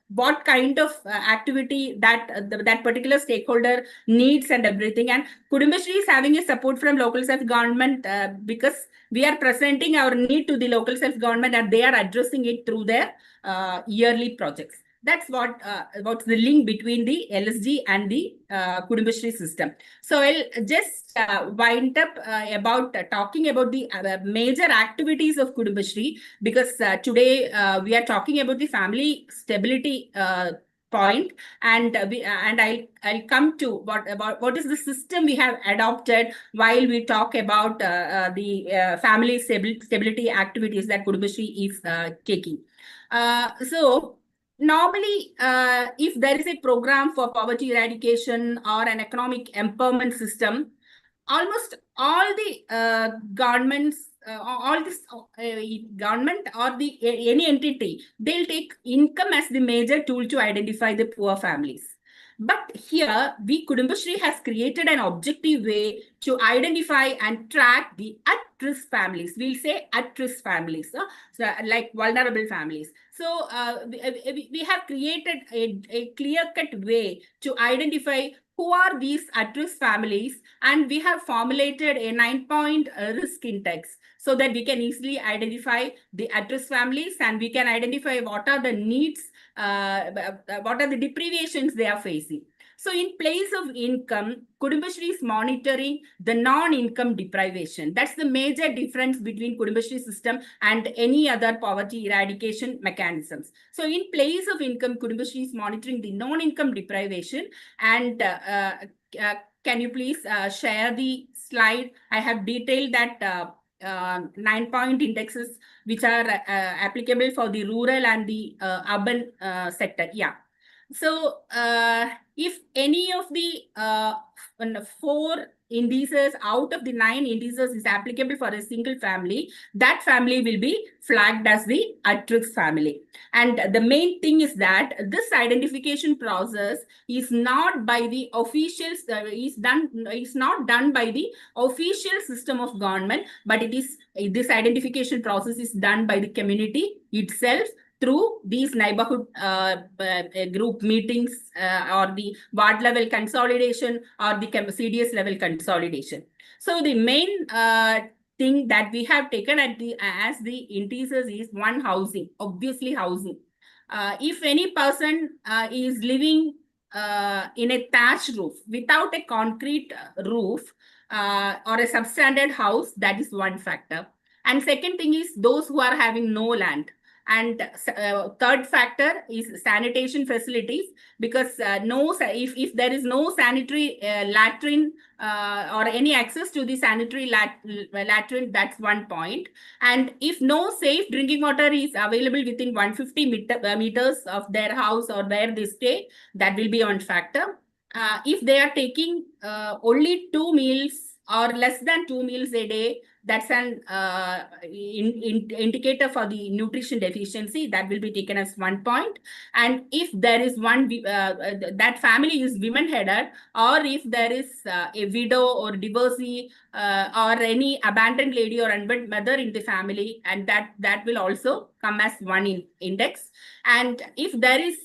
what kind of activity that particular stakeholder needs and everything. And Kudumbashree is having a support from local self-government because we are presenting our need to the local self-government, and they are addressing it through their yearly projects. That's what's the link between the LSG and the Kudumbashree system. So I'll just wind up about talking about the major activities of Kudumbashree, because today we are talking about the family stability point, and I'll come to what is the system we have adopted while we talk about the family stability activities that Kudumbashree is taking. So normally, if there is a program for poverty eradication or an economic empowerment system, almost all the governments, government or any entity, they'll take income as the major tool to identify the poor families. But here, Kudumbashree has created an objective way to identify and track the at-risk families. We'll say at-risk families, so like vulnerable families. So we have created a clear-cut way to identify who are these at-risk families, and we have formulated a 9-point risk index so that we can easily identify the at-risk families, and we can identify what are the needs, what are the deprivations they are facing. So in place of income, Kudumbashree is monitoring the non-income deprivation. That's the major difference between Kudumbashree system and any other poverty eradication mechanisms. So in place of income, Kudumbashree is monitoring the non-income deprivation. And can you please share the slide? I have detailed that 9-point indexes which are applicable for the rural and the urban sector. Yeah. So if any of the 4 indices out of the 9 indices is applicable for a single family, that family will be flagged as the at-risk family. And the main thing is that this identification process is not by the officials, it's not done by the official system of government, but this identification process is done by the community itself through these neighborhood group meetings or the ward level consolidation or the CDS level consolidation. So the main thing that we have taken as the indices is one, housing, obviously housing. If any person is living in a thatched roof without a concrete roof or a substandard house, that is one factor. And second thing is those who are having no land. And third factor is sanitation facilities, because if there is no sanitary latrine or any access to the sanitary latrine, that's one point. And if no safe drinking water is available within 150 meters of their house or where they stay, that will be one factor. If they are taking only 2 meals or less than 2 meals a day, that's an indicator for the nutrition deficiency. That will be taken as 1 point. And if there is that family is women headed, or if there is a widow or divorcee or any abandoned lady or unwed mother in the family, and that will also come as one index. And if there is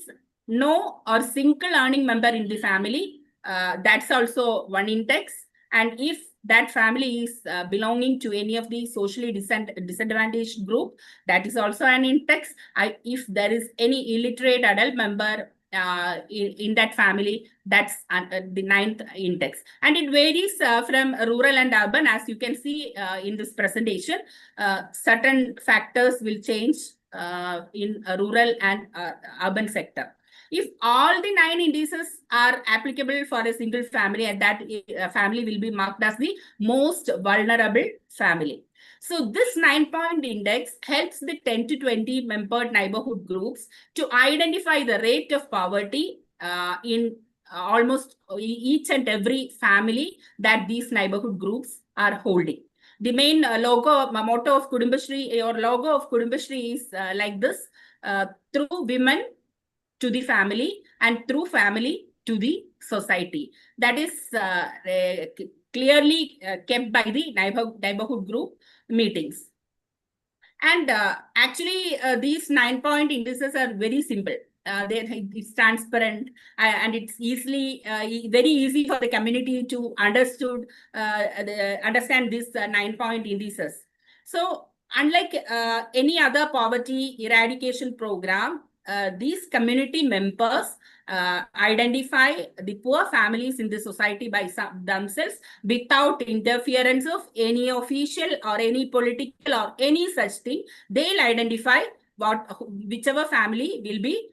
no or single earning member in the family, that's also one index. And if that family is belonging to any of the socially disadvantaged group, that is also an index. If there is any illiterate adult member in that family, that's the 9th index. And it varies from rural and urban. As you can see in this presentation, certain factors will change in rural and urban sector. If all the 9 indices are applicable for a single family, and that family will be marked as the most vulnerable family. So this 9-point index helps the 10 to 20 membered neighborhood groups to identify the rate of poverty in almost each and every family that these neighborhood groups are holding. The main motto of Kudumbashree, or logo of Kudumbashree, is like this: through women to the family, and through family to the society. That is clearly kept by the neighborhood group meetings. And actually, these 9-point indices are very simple. It's transparent, and it's very easy for the community to understand these 9-point indices. So unlike any other poverty eradication program, these community members identify the poor families in the society by themselves without interference of any official or any political or any such thing. They'll identify whichever family will be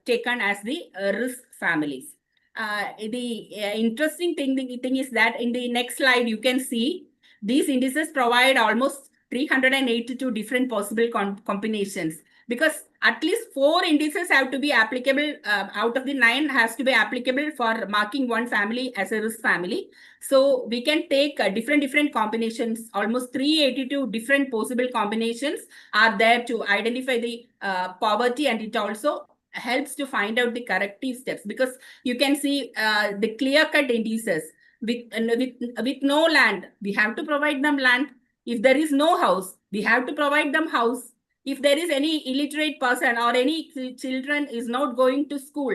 taken as the risk families. The interesting thing is that in the next slide, you can see these indices provide almost 382 different possible combinations, because at least 4 indices have to be applicable. Out of the 9 has to be applicable for marking one family as a risk family. So we can take different combinations. Almost 382 different possible combinations are there to identify the poverty, and it also helps to find out the corrective steps, because you can see the clear-cut indices. With no land, we have to provide them land. If there is no house, we have to provide them house. If there is any illiterate person or any children is not going to school,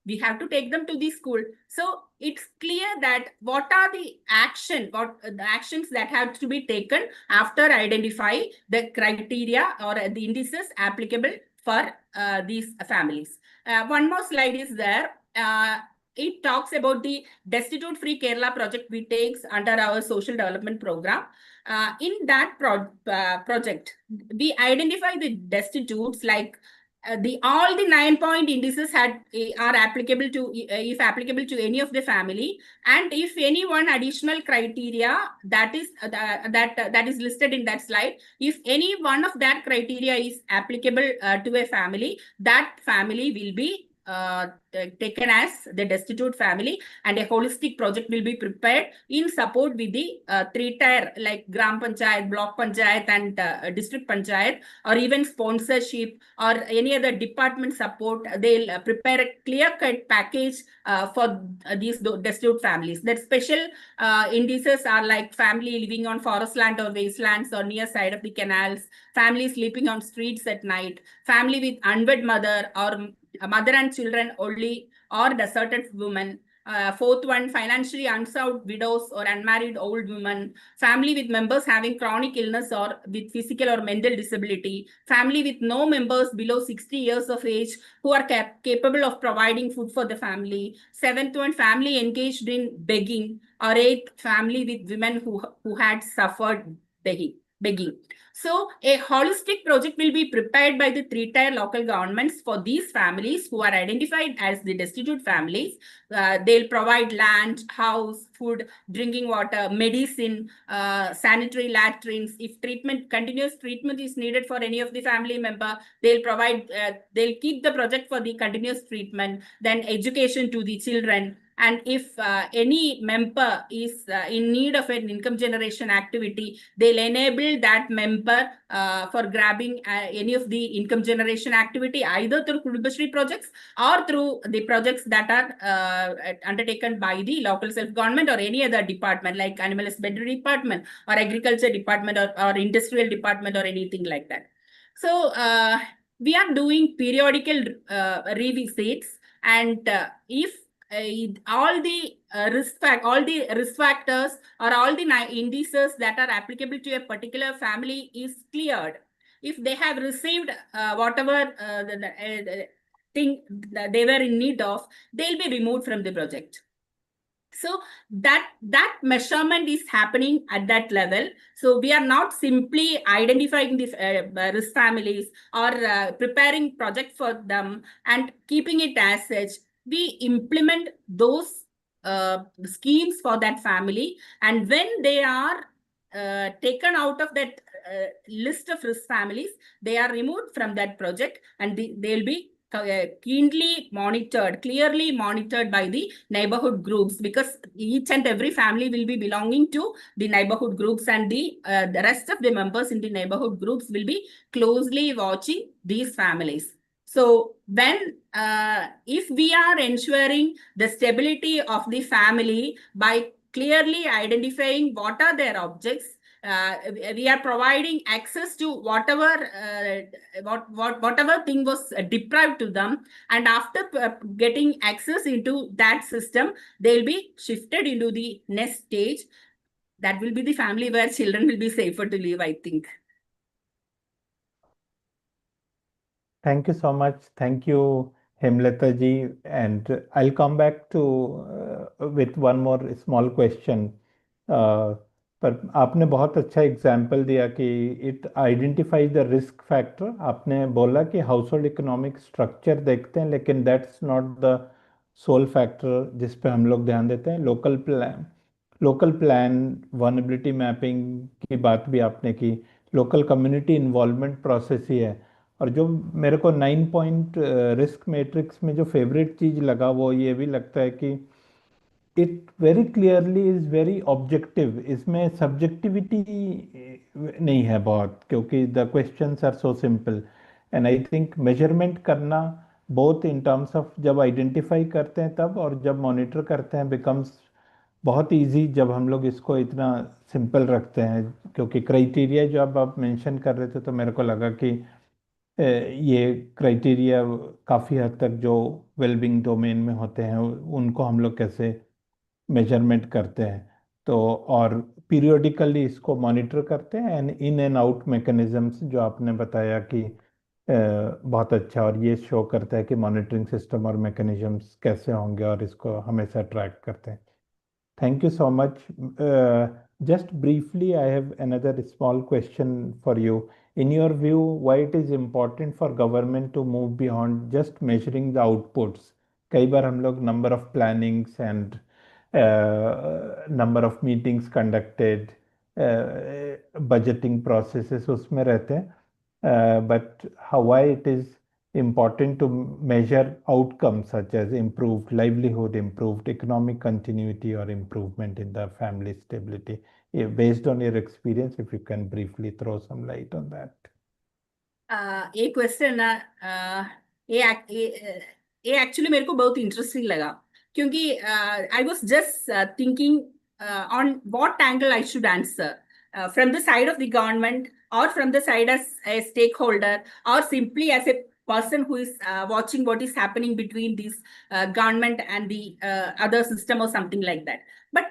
we have to take them to the school. So it's clear that what are the actions that have to be taken after identify the criteria or the indices applicable for these families. One more slide is there. It talks about the Destitute Free Kerala project we take under our social development program. In that project, we identify the destitutes, like all the 9-point indices are applicable to, if applicable to any of the family, and if any one additional criteria that is listed in that slide, if any one of that criteria is applicable to a family, that family will be taken as the destitute family, and a holistic project will be prepared in support with the 3-tier like Gram Panchayat, Block Panchayat, and District Panchayat, or even sponsorship or any other department support. They'll prepare a clear-cut package for these destitute families. That special indices are like family living on forest land or wastelands or near side of the canals, family sleeping on streets at night, family with unwed mother or a mother and children only, or deserted women, Fourth one, financially unserved widows or unmarried old women, family with members having chronic illness or with physical or mental disability, family with no members below 60 years of age who are capable of providing food for the family. Seventh one, family engaged in begging, or eighth, family with women who had suffered begging. So a holistic project will be prepared by the three-tier local governments for these families who are identified as the destitute families. They'll provide land, house, food, drinking water, medicine, sanitary latrines. If continuous treatment is needed for any of the family member, they'll provide, they'll keep the project for the continuous treatment, then education to the children. And if any member is in need of an income generation activity, they'll enable that member for grabbing any of the income generation activity, either through Kudumbashree projects or through the projects that are undertaken by the local self-government or any other department like animal husbandry department or agriculture department or industrial department or anything like that. So we are doing periodical revisits, and if all the risk factors or all the indices that are applicable to a particular family is cleared, if they have received whatever thing that they were in need of, they'll be removed from the project. So that measurement is happening at that level. So we are not simply identifying the risk families or preparing project for them and keeping it as such. We implement those schemes for that family, and when they are taken out of that list of risk families, they are removed from that project, and they'll be clearly monitored by the neighborhood groups, because each and every family will be belonging to the neighborhood groups, and the rest of the members in the neighborhood groups will be closely watching these families. So when, if we are ensuring the stability of the family by clearly identifying what are their objects, we are providing access to whatever thing was deprived to them, and after getting access into that system, they'll be shifted into the next stage. That will be the family where children will be safer to live, I think. Thank you so much. Thank you, Hemlata ji. And I'll come back to with one more small question. पर आपने बहुत अच्छा example दिया कि it identifies the risk factor. आपने बोला कि house hold economic structure देखते हैं, लेकिन that's not the sole factor जिस पे हम लोग ध्यान देते हैं. लोकल प्लान वल्नरेबिलिटी मैपिंग की बात भी आपने की. लोकल कम्युनिटी इन्वॉल्वमेंट प्रोसेस ही है. और जो मेरे को 9 पॉइंट रिस्क मैट्रिक्स में जो फेवरेट चीज़ लगा वो ये भी लगता है कि it very clearly is very objective. इसमें सब्जेक्टिविटी नहीं है बहुत, क्योंकि the questions are so simple. And I think measurement करना बोथ इन टर्म्स ऑफ जब आइडेंटिफाई करते हैं तब और जब मॉनिटर करते हैं बिकम्स बहुत इजी जब हम लोग इसको इतना सिंपल रखते हैं. क्योंकि क्राइटेरिया जो अब आप मेंशन कर रहे थे तो मेरे को लगा कि ये क्राइटेरिया काफ़ी हद तक जो वेलबींग डोमेन में होते हैं उनको हम लोग कैसे मेजरमेंट करते हैं, तो और पीरियोडिकली इसको मॉनिटर करते हैं. And in and out mechanisms जो आपने बताया कि बहुत अच्छा, और ये शो करता है कि मॉनिटरिंग सिस्टम और मैकेनिज्म्स कैसे होंगे और इसको हमेशा ट्रैक करते हैं. Thank you so much. Just briefly, I have another small question for you. In your view, why it is important for government to move beyond just measuring the outputs? कई बार हम लोग number of plannings and number of meetings conducted, budgeting processes उसमें रहते हैं. But why it is important to measure outcomes such as improved livelihood, improved economic continuity, or improvement in the family stability? Based on your experience, if you can briefly throw some light on that. ये question ये actually मेरे को बहुत interesting लगा, क्योंकि I was just thinking on what angle I should answer, from the side of the government or from the side as a stakeholder or simply as a person who is watching what is happening between this government and the other system or something like that. But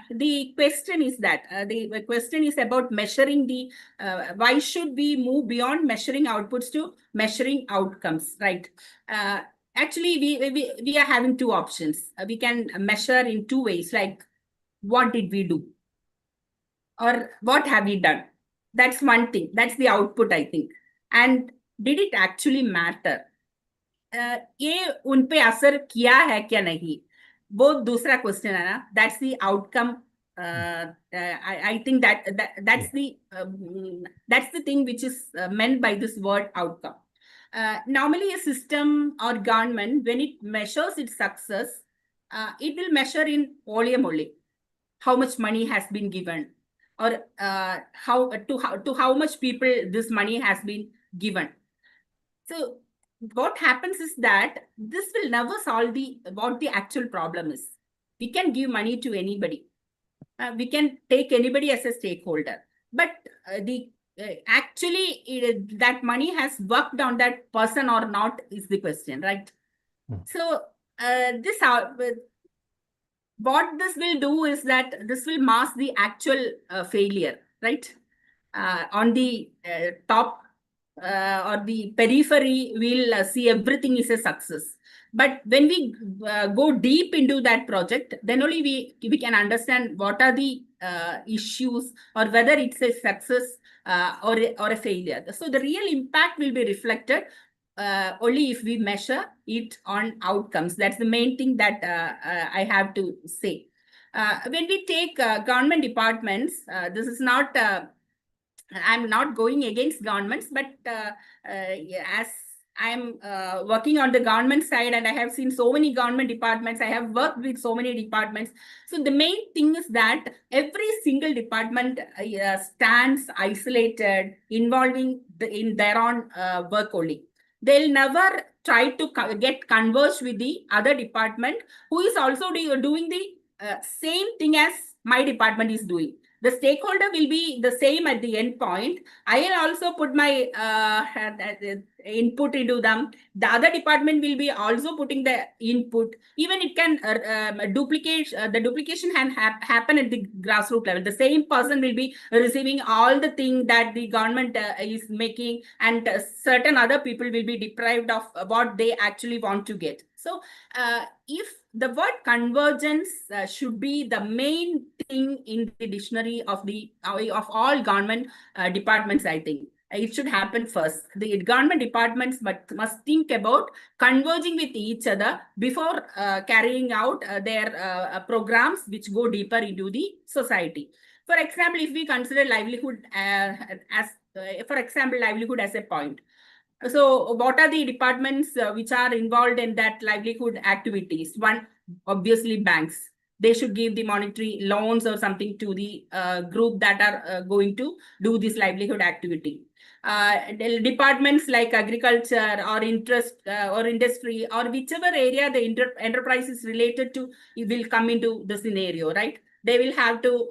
the question is that the question is about measuring the why should we move beyond measuring outputs to measuring outcomes, right? Actually, we are having two options. We can measure in two ways, like what did we do or what have we done? That's one thing. That's the output, I think. And did it actually matter? ये उन पे असर किया है क्या नहीं? वो दूसरा क्वेश्चन है ना. That's the outcome. I think that's the thing which is meant by this word outcome. Normally, a system or government, when it measures its success, it will measure in volume only. How much money has been given, or how much people this money has been given. So what happens is that this will never solve what the actual problem is. We can give money to anybody. We can take anybody as a stakeholder, but actually that money has worked on that person or not is the question, right? So what this will do is that this will mask the actual failure, right? On the top or the periphery, we'll see everything is a success. But when we go deep into that project, then only we can understand what are the issues or whether it's a success or a failure. So the real impact will be reflected only if we measure it on outcomes. That's the main thing that I have to say. When we take government departments, this is not, I'm not going against governments, but as I'm working on the government side and I have seen so many government departments, I have worked with so many departments. So the main thing is that every single department stands isolated, involving in their own work only. They'll never try to get converged with the other department who is also doing the same thing as my department is doing. The stakeholder will be the same at the end point. I will also put my input into them. The other department will be also putting the input. Even it can duplicate, the duplication can happen at the grassroots level. The same person will be receiving all the things that the government is making, and certain other people will be deprived of what they actually want to get. So if the word convergence should be the main thing in the dictionary of all government departments, I think it should happen first. The government departments must think about converging with each other before carrying out their programs which go deeper into the society. For example, if we consider livelihood livelihood as a point. So what are the departments which are involved in that livelihood activities? One, obviously banks. They should give the monetary loans or something to the group that are going to do this livelihood activity. Departments like agriculture or interest or industry or whichever area the enterprise is related to, it will come into the scenario, right? They will have to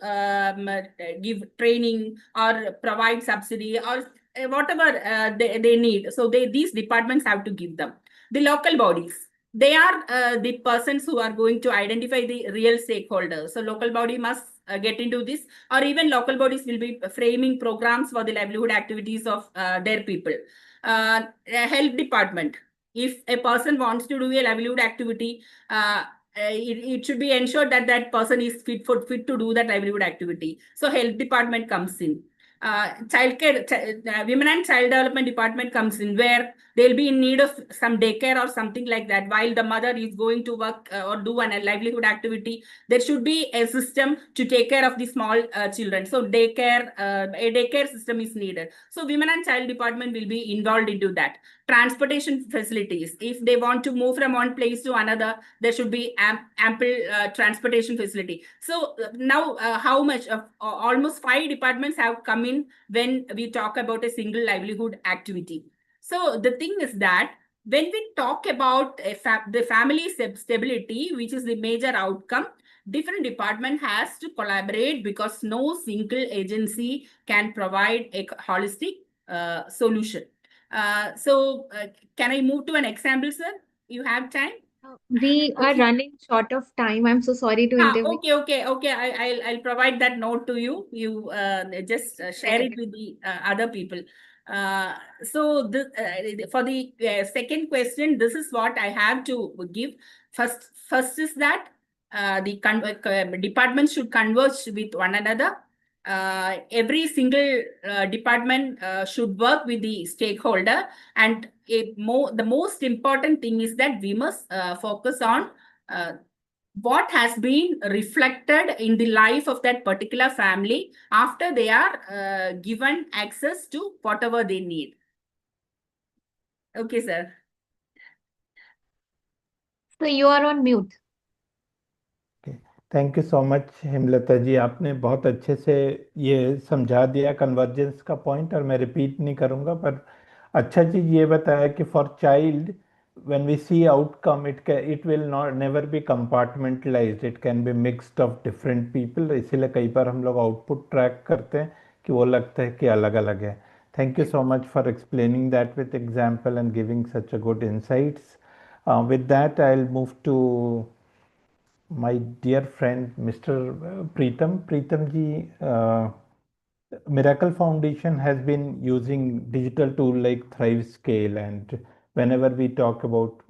give training or provide subsidy or whatever they need. So these departments have to give them. The local bodies, they are the persons who are going to identify the real stakeholders. So local body must get into this, or even local bodies will be framing programs for the livelihood activities of their people. Health department, if a person wants to do a livelihood activity, it should be ensured that that person is fit to do that livelihood activity. So health department comes in. Childcare, women and child development department comes in, where they'll be in need of some daycare or something like that while the mother is going to work or do a livelihood activity. There should be a system to take care of the small children. So daycare, a daycare system is needed. So women and child department will be involved into that. Transportation facilities, if they want to move from one place to another, there should be ample transportation facility. So now how much of almost 5 departments have come in when we talk about a single livelihood activity. So the thing is that when we talk about the family stability, which is the major outcome, different department has to collaborate because no single agency can provide a holistic solution. Can I move to an example, sir? You have time? We are running short of time. I'm so sorry to intervene. Okay. I'll provide that note to you. You just share it with the other people. For the second question, this is what I have to give. First is that the departments should converge with one another. Every single department should work with the stakeholder, and the most important thing is that we must focus on what has been reflected in the life of that particular family after they are given access to whatever they need. Okay, sir. So you are on mute. Thank you so much Hemlata ji, आपने बहुत अच्छे से ये समझा दिया convergence का point, और मैं रिपीट नहीं करूँगा, पर अच्छा चीज़ ये बताया कि for child when we see outcome, it will not never be compartmentalized, it can be mixed of different people. इसीलिए कई बार हम लोग आउटपुट ट्रैक करते हैं कि वो लगता है कि अलग अलग है. Thank you so much for explaining that with example and giving such a good insights. With that, I'll move to my dear friend Mr. Preetham. Preetham ji, Miracle Foundation has been using digital tool like Thrive Scale, and whenever we talk about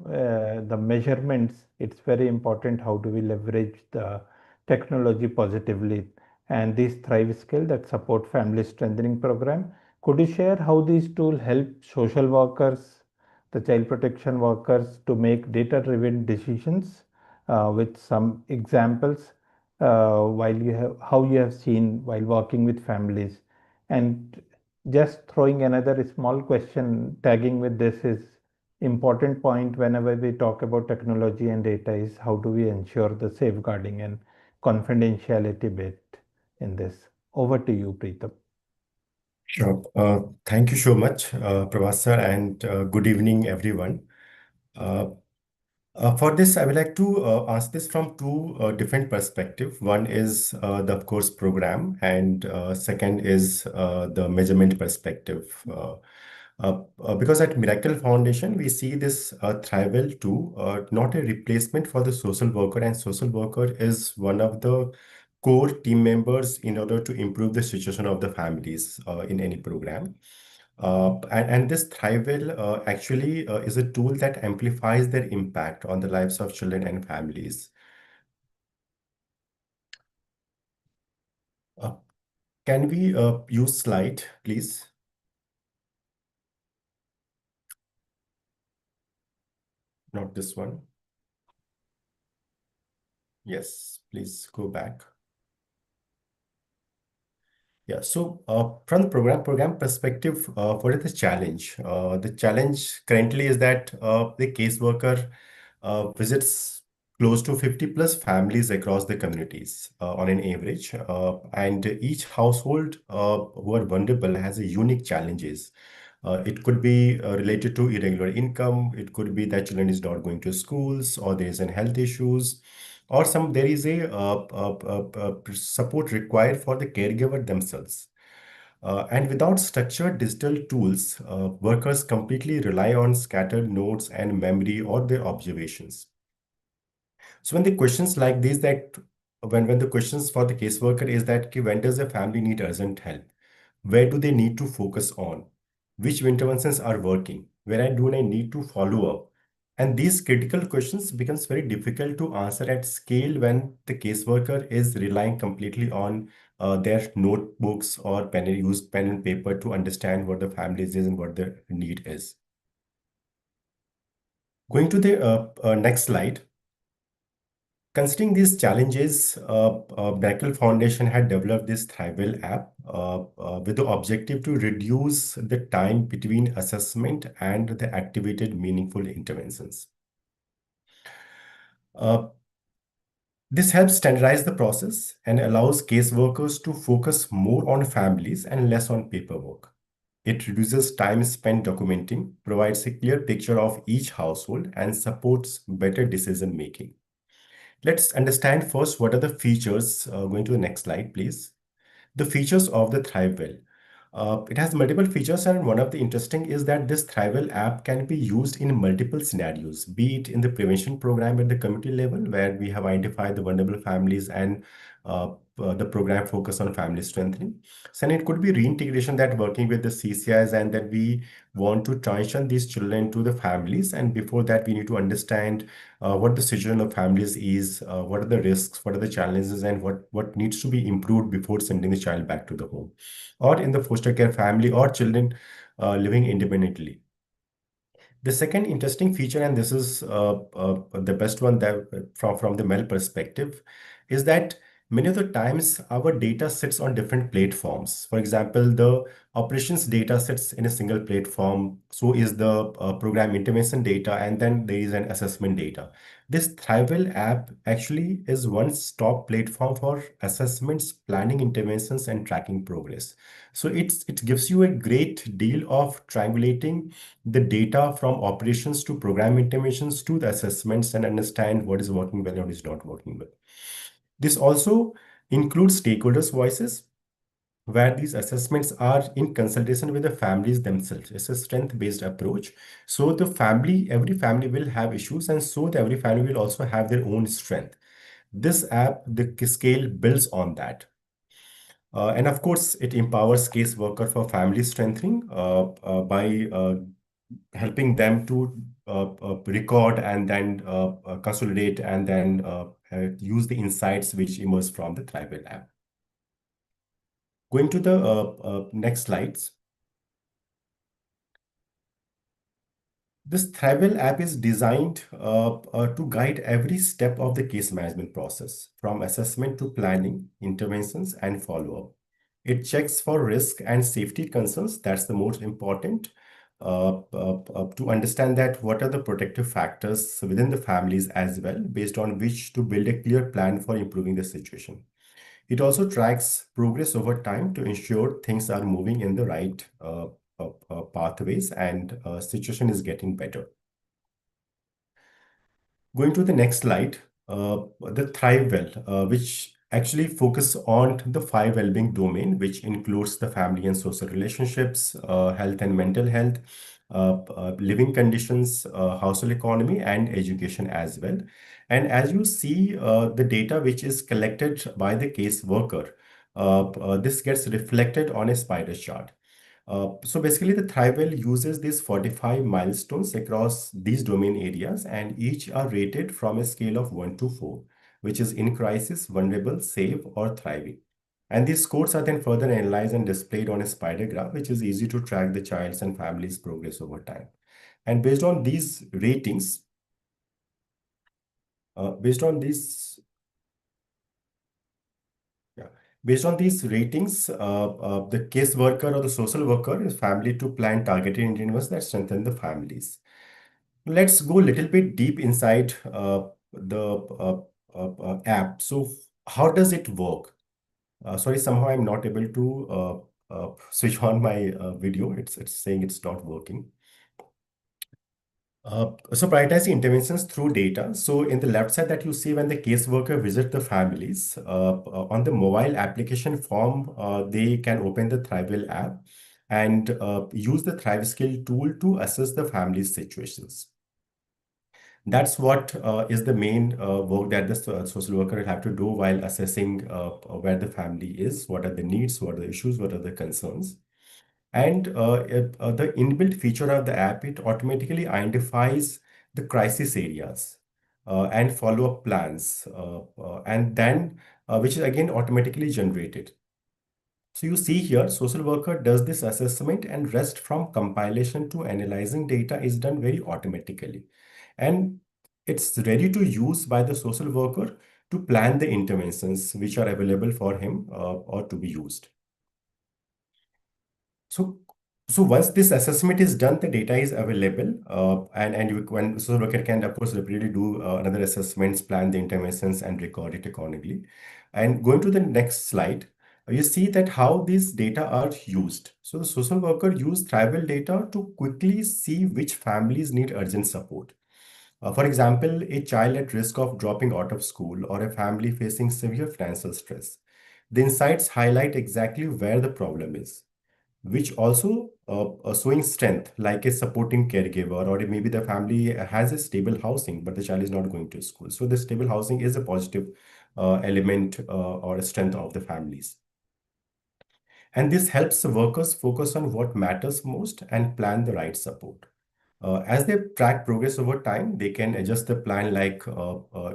the measurements, it's very important how do we leverage the technology positively. And this Thrive Scale that support family strengthening program, could you share how these tools help social workers, the child protection workers, to make data-driven decisions with some examples how you have seen while working with families? And just throwing another small question tagging with this is important point whenever we talk about technology and data is how do we ensure the safeguarding and confidentiality bit in this. Over to you, Preetham. Sure. Thank you so much, Prabhas sir, and good evening, everyone. For this, I would like to ask this from two different perspectives. One is of course, program, and second is the measurement perspective. Because at Miracle Foundation, we see this Thrival tool not a replacement for the social worker, and social worker is one of the core team members in order to improve the situation of the families in any program. And this Thrival actually is a tool that amplifies their impact on the lives of children and families. Can we use slide, please? Not this one. Yes, please go back. Yeah, so from the program perspective, what is the challenge? The challenge currently is that the caseworker visits close to 50 plus families across the communities on an average, and each household who are vulnerable has a unique challenges. It could be related to irregular income. It could be that children is not going to schools, or there is an health issues, or there is a support required for the caregiver themselves. And without structured digital tools, workers completely rely on scattered notes and memory or their observations. So when the questions like these, that when the questions for the caseworker is that when does a family need urgent help, where do they need to focus on, which interventions are working, where do I need to follow up, and these critical questions becomes very difficult to answer at scale when the caseworker is relying completely on their notebooks or pen and paper to understand what the family is and what their need is. Going to the next slide. Considering these challenges, Miracle Foundation had developed this Thrival app with the objective to reduce the time between assessment and the activated meaningful interventions. This helps standardize the process and allows caseworkers to focus more on families and less on paperwork. It reduces time spent documenting, provides a clear picture of each household, and supports better decision making. Let's understand first what are the features. Going to the next slide, please. The features of the Thrival. It has multiple features, and one of the interesting is that this Thrival app can be used in multiple scenarios, be it in the prevention program at the community level, where we have identified the vulnerable families and the program focus on family strengthening. So it could be reintegration, that working with the CCIs, and that we want to transition these children to the families. And before that, we need to understand what the situation of families is, what are the risks, what are the challenges, and what needs to be improved before sending the child back to the home, or in the foster care family, or children living independently. The second interesting feature, and this is the best one that from the male perspective, is that many of the times our data sits on different platforms. For example, the operations data sits in a single platform, so is the program intervention data, and then there is an assessment data. This Thrival app actually is one-stop platform for assessments, planning interventions, and tracking progress. So it gives you a great deal of triangulating the data from operations to program interventions to the assessments, and understand what is working well and what is not working well. This also includes stakeholders' voices, where these assessments are in consultation with the families themselves. It's a strength-based approach. So every family will have issues, and so every family will also have their own strength. This app, the scale builds on that. And of course, it empowers caseworker for family strengthening by helping them to record and then consolidate and then use the insights which emerge from the Thrival app. Going to the next slides. This Thrival app is designed to guide every step of the case management process, from assessment to planning, interventions, and follow-up. It checks for risk and safety concerns. That's the most important, to understand that what are the protective factors within the families as well, based on which to build a clear plan for improving the situation. It also tracks progress over time to ensure things are moving in the right pathways and situation is getting better. Going to the next slide, the Thrival, which actually focus on the 5 well-being domain, which includes the family and social relationships, health and mental health, living conditions, household economy, and education as well. And as you see, the data which is collected by the caseworker, this gets reflected on a spider chart. So basically, the Thrival uses these 45 milestones across these domain areas, and each are rated from a scale of 1 to 4, which is in crisis, vulnerable, safe, or thriving. And these scores are then further analyzed and displayed on a spider graph, which is easy to track the child's and family's progress over time. And based on these ratings, based on these ratings, the caseworker or the social worker is family to plan targeted interventions that strengthen the families. Let's go a little bit deep inside the app. So how does it work? Sorry, somehow I'm not able to switch on my video. It's saying it's not working. So prioritize interventions through data. So in the left side that you see, when the caseworker visits the families, on the mobile application form, they can open the Thrival app and use the ThriveSkill tool to assess the family's situations. That's what is the main work that the social worker will have to do while assessing where the family is, what are the needs, what are the issues, what are the concerns. And the inbuilt feature of the app, it automatically identifies the crisis areas and follow-up plans, and then which is again automatically generated. So you see here, social worker does this assessment, and rest from compilation to analyzing data is done very automatically. And it's ready to use by the social worker to plan the interventions which are available for him or to be used. So once this assessment is done, the data is available, and when social worker can, of course, repeatedly do another assessments, plan the interventions, and record it accordingly. And going to the next slide, you see that how these data are used. So the social worker use Thrival data to quickly see which families need urgent support. For example, a child at risk of dropping out of school, or a family facing severe financial stress. The insights highlight exactly where the problem is. which also showing strength, like a supporting caregiver, or maybe the family has a stable housing, but the child is not going to school. So the stable housing is a positive element or a strength of the families. And this helps the workers focus on what matters most and plan the right support. As they track progress over time, they can adjust the plan, like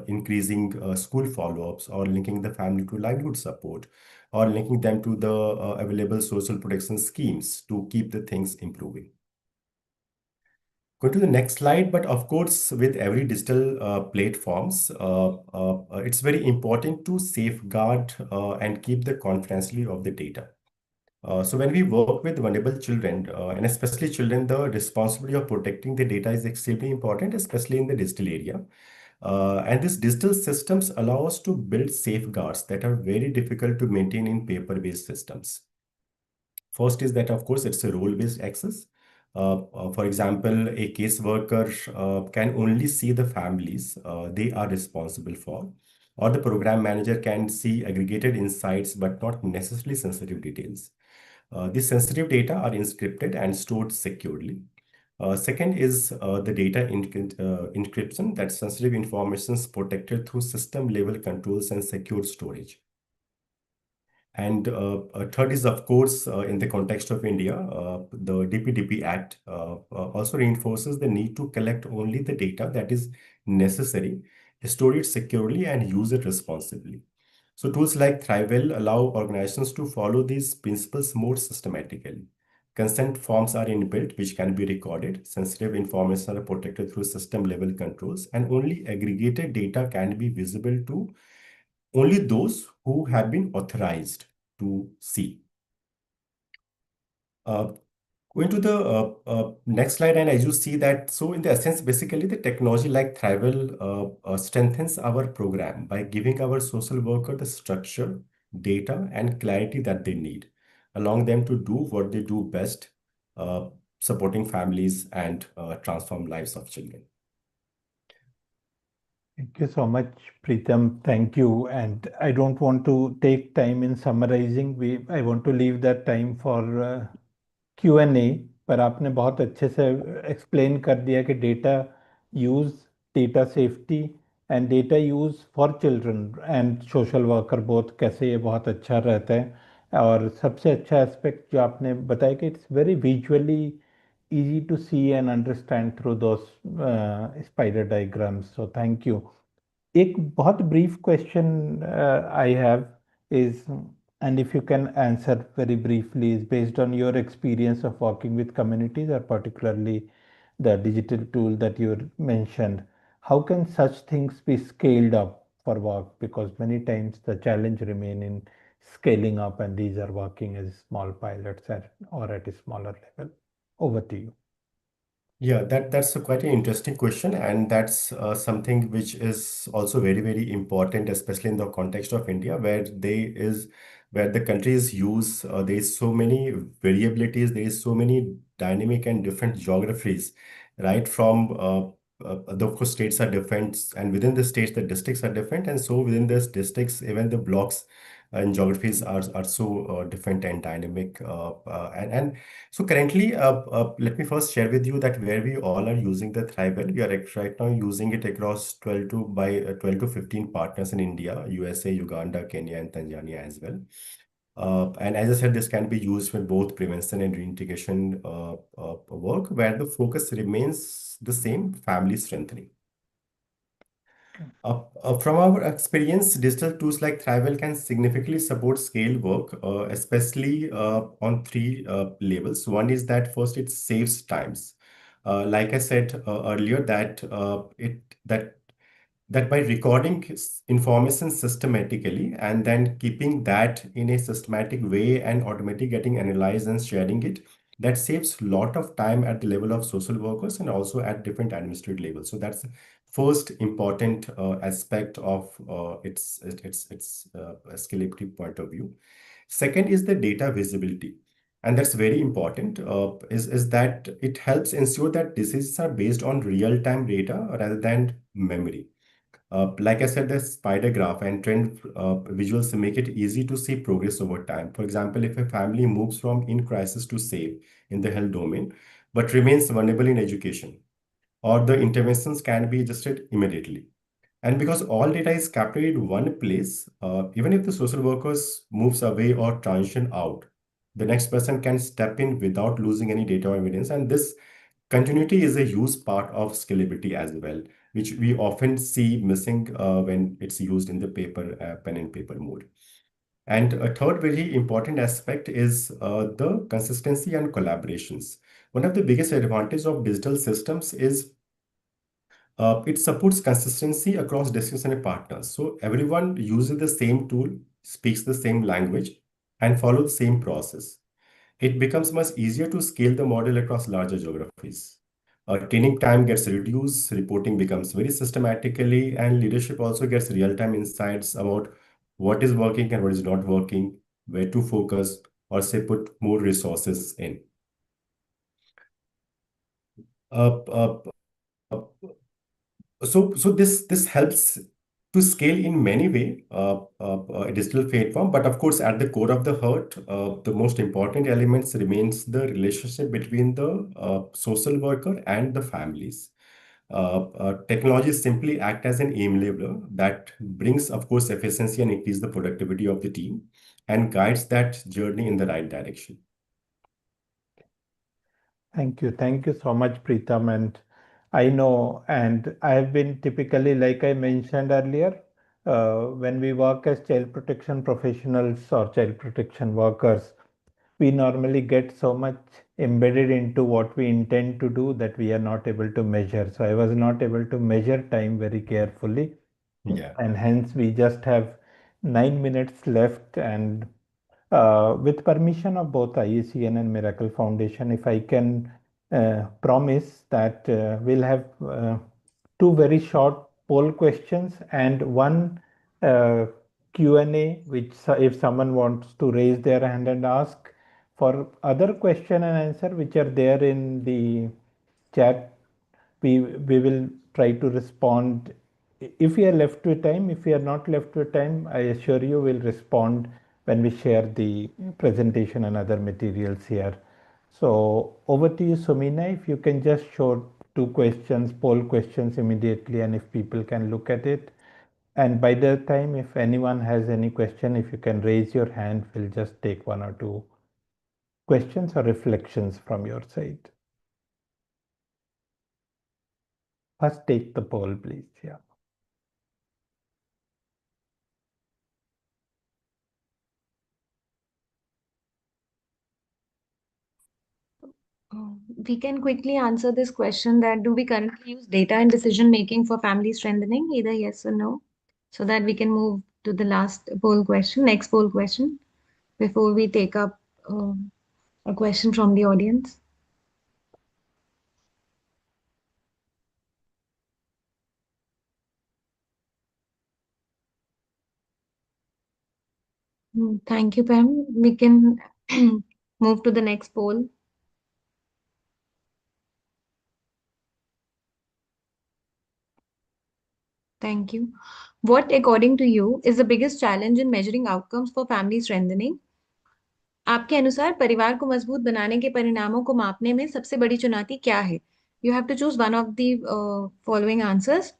increasing school follow-ups, or linking the family to livelihood support, or linking them to the available social protection schemes to keep the things improving. Go to the next slide. But of course, with every digital platforms, it's very important to safeguard and keep the confidentiality of the data. So when we work with vulnerable children, and especially children, the responsibility of protecting the data is extremely important, especially in the digital area. And these digital systems allow us to build safeguards that are very difficult to maintain in paper-based systems. First is that, of course, it's a role-based access. For example, a caseworker can only see the families they are responsible for, or the program manager can see aggregated insights, but not necessarily sensitive details. These sensitive data are encrypted and stored securely. Second is the data encryption, that sensitive information is protected through system-level controls and secure storage. And third is, of course, in the context of India, the DPDP Act also reinforces the need to collect only the data that is necessary, store it securely, and use it responsibly. So tools like Thrivel allow organizations to follow these principles more systematically. Consent forms are inbuilt, which can be recorded. Sensitive information are protected through system-level controls, and only aggregated data can be visible to only those who have been authorized to see. Going to the next slide, and as you see that, so in the essence, basically the technology like Thrivel strengthens our program by giving our social worker the structure, data, and clarity that they need, allowing them to do what they do best, supporting families and transform lives of children. Thank you so much, Preetham. Thank you. And I don't want to take time in summarizing. I want to leave that time for Q&A, पर आपने बहुत अच्छे से explain कर दिया कि data use, data safety and data use for children and social worker both, कैसे ये बहुत अच्छा रहता है। और सबसे अच्छा एस्पेक्ट जो आपने बताया कि it's very visually easy to see and understand through those spider diagrams. So thank you. एक बहुत brief question I have is, and if you can answer very briefly, is based on your experience of working with communities, or particularly the digital tool that you mentioned, how can such things be scaled up for work? Because many times the challenge remain in scaling up, and these are working as small pilots or at a smaller level. Over to you. Yeah, that's quite an interesting question, and that's something which is also very, very important, especially in the context of India, where the countries use there is so many variabilities, there is so many dynamic and different geographies, right? From of course, states are different, and within the states, the districts are different, and so within these districts, even the blocks and geographies are so different and dynamic. And so currently, let me first share with you that where we all are using the Thrivel, we are right now using it across 12 to 15 partners in India, USA, Uganda, Kenya, and Tanzania as well. And as I said, this can be used for both prevention and reintegration work, where the focus remains the same: family strengthening. From our experience, digital tools like Thrivel can significantly support scale work, especially on three levels. One is that first, it saves times. Like I said earlier, that by recording information systematically and then keeping that in a systematic way and automatically getting analyzed and sharing it, that saves a lot of time at the level of social workers and also at different administrative levels. So that's the first important aspect of its scalability point of view. Second is the data visibility. And that's very important, is that it helps ensure that decisions are based on real-time data rather than memory. Like I said, the spider graph and trend visuals make it easy to see progress over time. For example, if a family moves from in crisis to safe in the health domain, but remains vulnerable in education, or the interventions can be adjusted immediately. And because all data is captured in one place, even if the social workers moves away or transition out, the next person can step in without losing any data or evidence. And this continuity is a huge part of scalability as well, which we often see missing when it's used in the pen and paper mode. And a third very important aspect is the consistency and collaborations. One of the biggest advantages of digital systems is it supports consistency across decision and partners. So everyone uses the same tool, speaks the same language, and follows the same process. It becomes much easier to scale the model across larger geographies. Training time gets reduced, reporting becomes very systematically, and leadership also gets real-time insights about what is working and what is not working, where to focus, or say put more resources in. Uh, uh, uh, so this helps to scale in many way a digital platform, but of course at the core of the heart, the most important elements remains the relationship between the social worker and the families. Technologies simply act as an enabler that brings, of course, efficiency and increase the productivity of the team and guides that journey in the right direction. Thank you. Thank you so much, Preetham. And I know, and I've been typically, like I mentioned earlier, when we work as child protection professionals or child protection workers, we normally get so much embedded into what we intend to do that we are not able to measure. So I was not able to measure time very carefully. Yeah. And hence we just have 9 minutes left. And with permission of both IACN and Miracle Foundation, if I can promise that we'll have two very short poll questions and one Q&A, which if someone wants to raise their hand and ask for other question and answer, which are there in the chat, we will try to respond if we are left with time. If we are not left with time, I assure you we'll respond when we share the presentation and other materials here. So over to you, Sumina, if you can just show two questions, poll questions immediately, and if people can look at it. And by the time, if anyone has any question, if you can raise your hand, we'll just take one or two questions or reflections from your side. First, take the poll, please. Yeah. We can quickly answer this question that do we currently use data in decision making for family strengthening? Either yes or no, so that we can move to the next poll question, before we take up a question from the audience. Thank you, Pam. We can move to the next poll. Thank you. What, according to you, is the biggest challenge in measuring outcomes for family strengthening? आपके अनुसार परिवार को मजबूत बनाने के परिणामों को मापने में सबसे बड़ी चुनौती क्या है? You have to choose one of the following answers.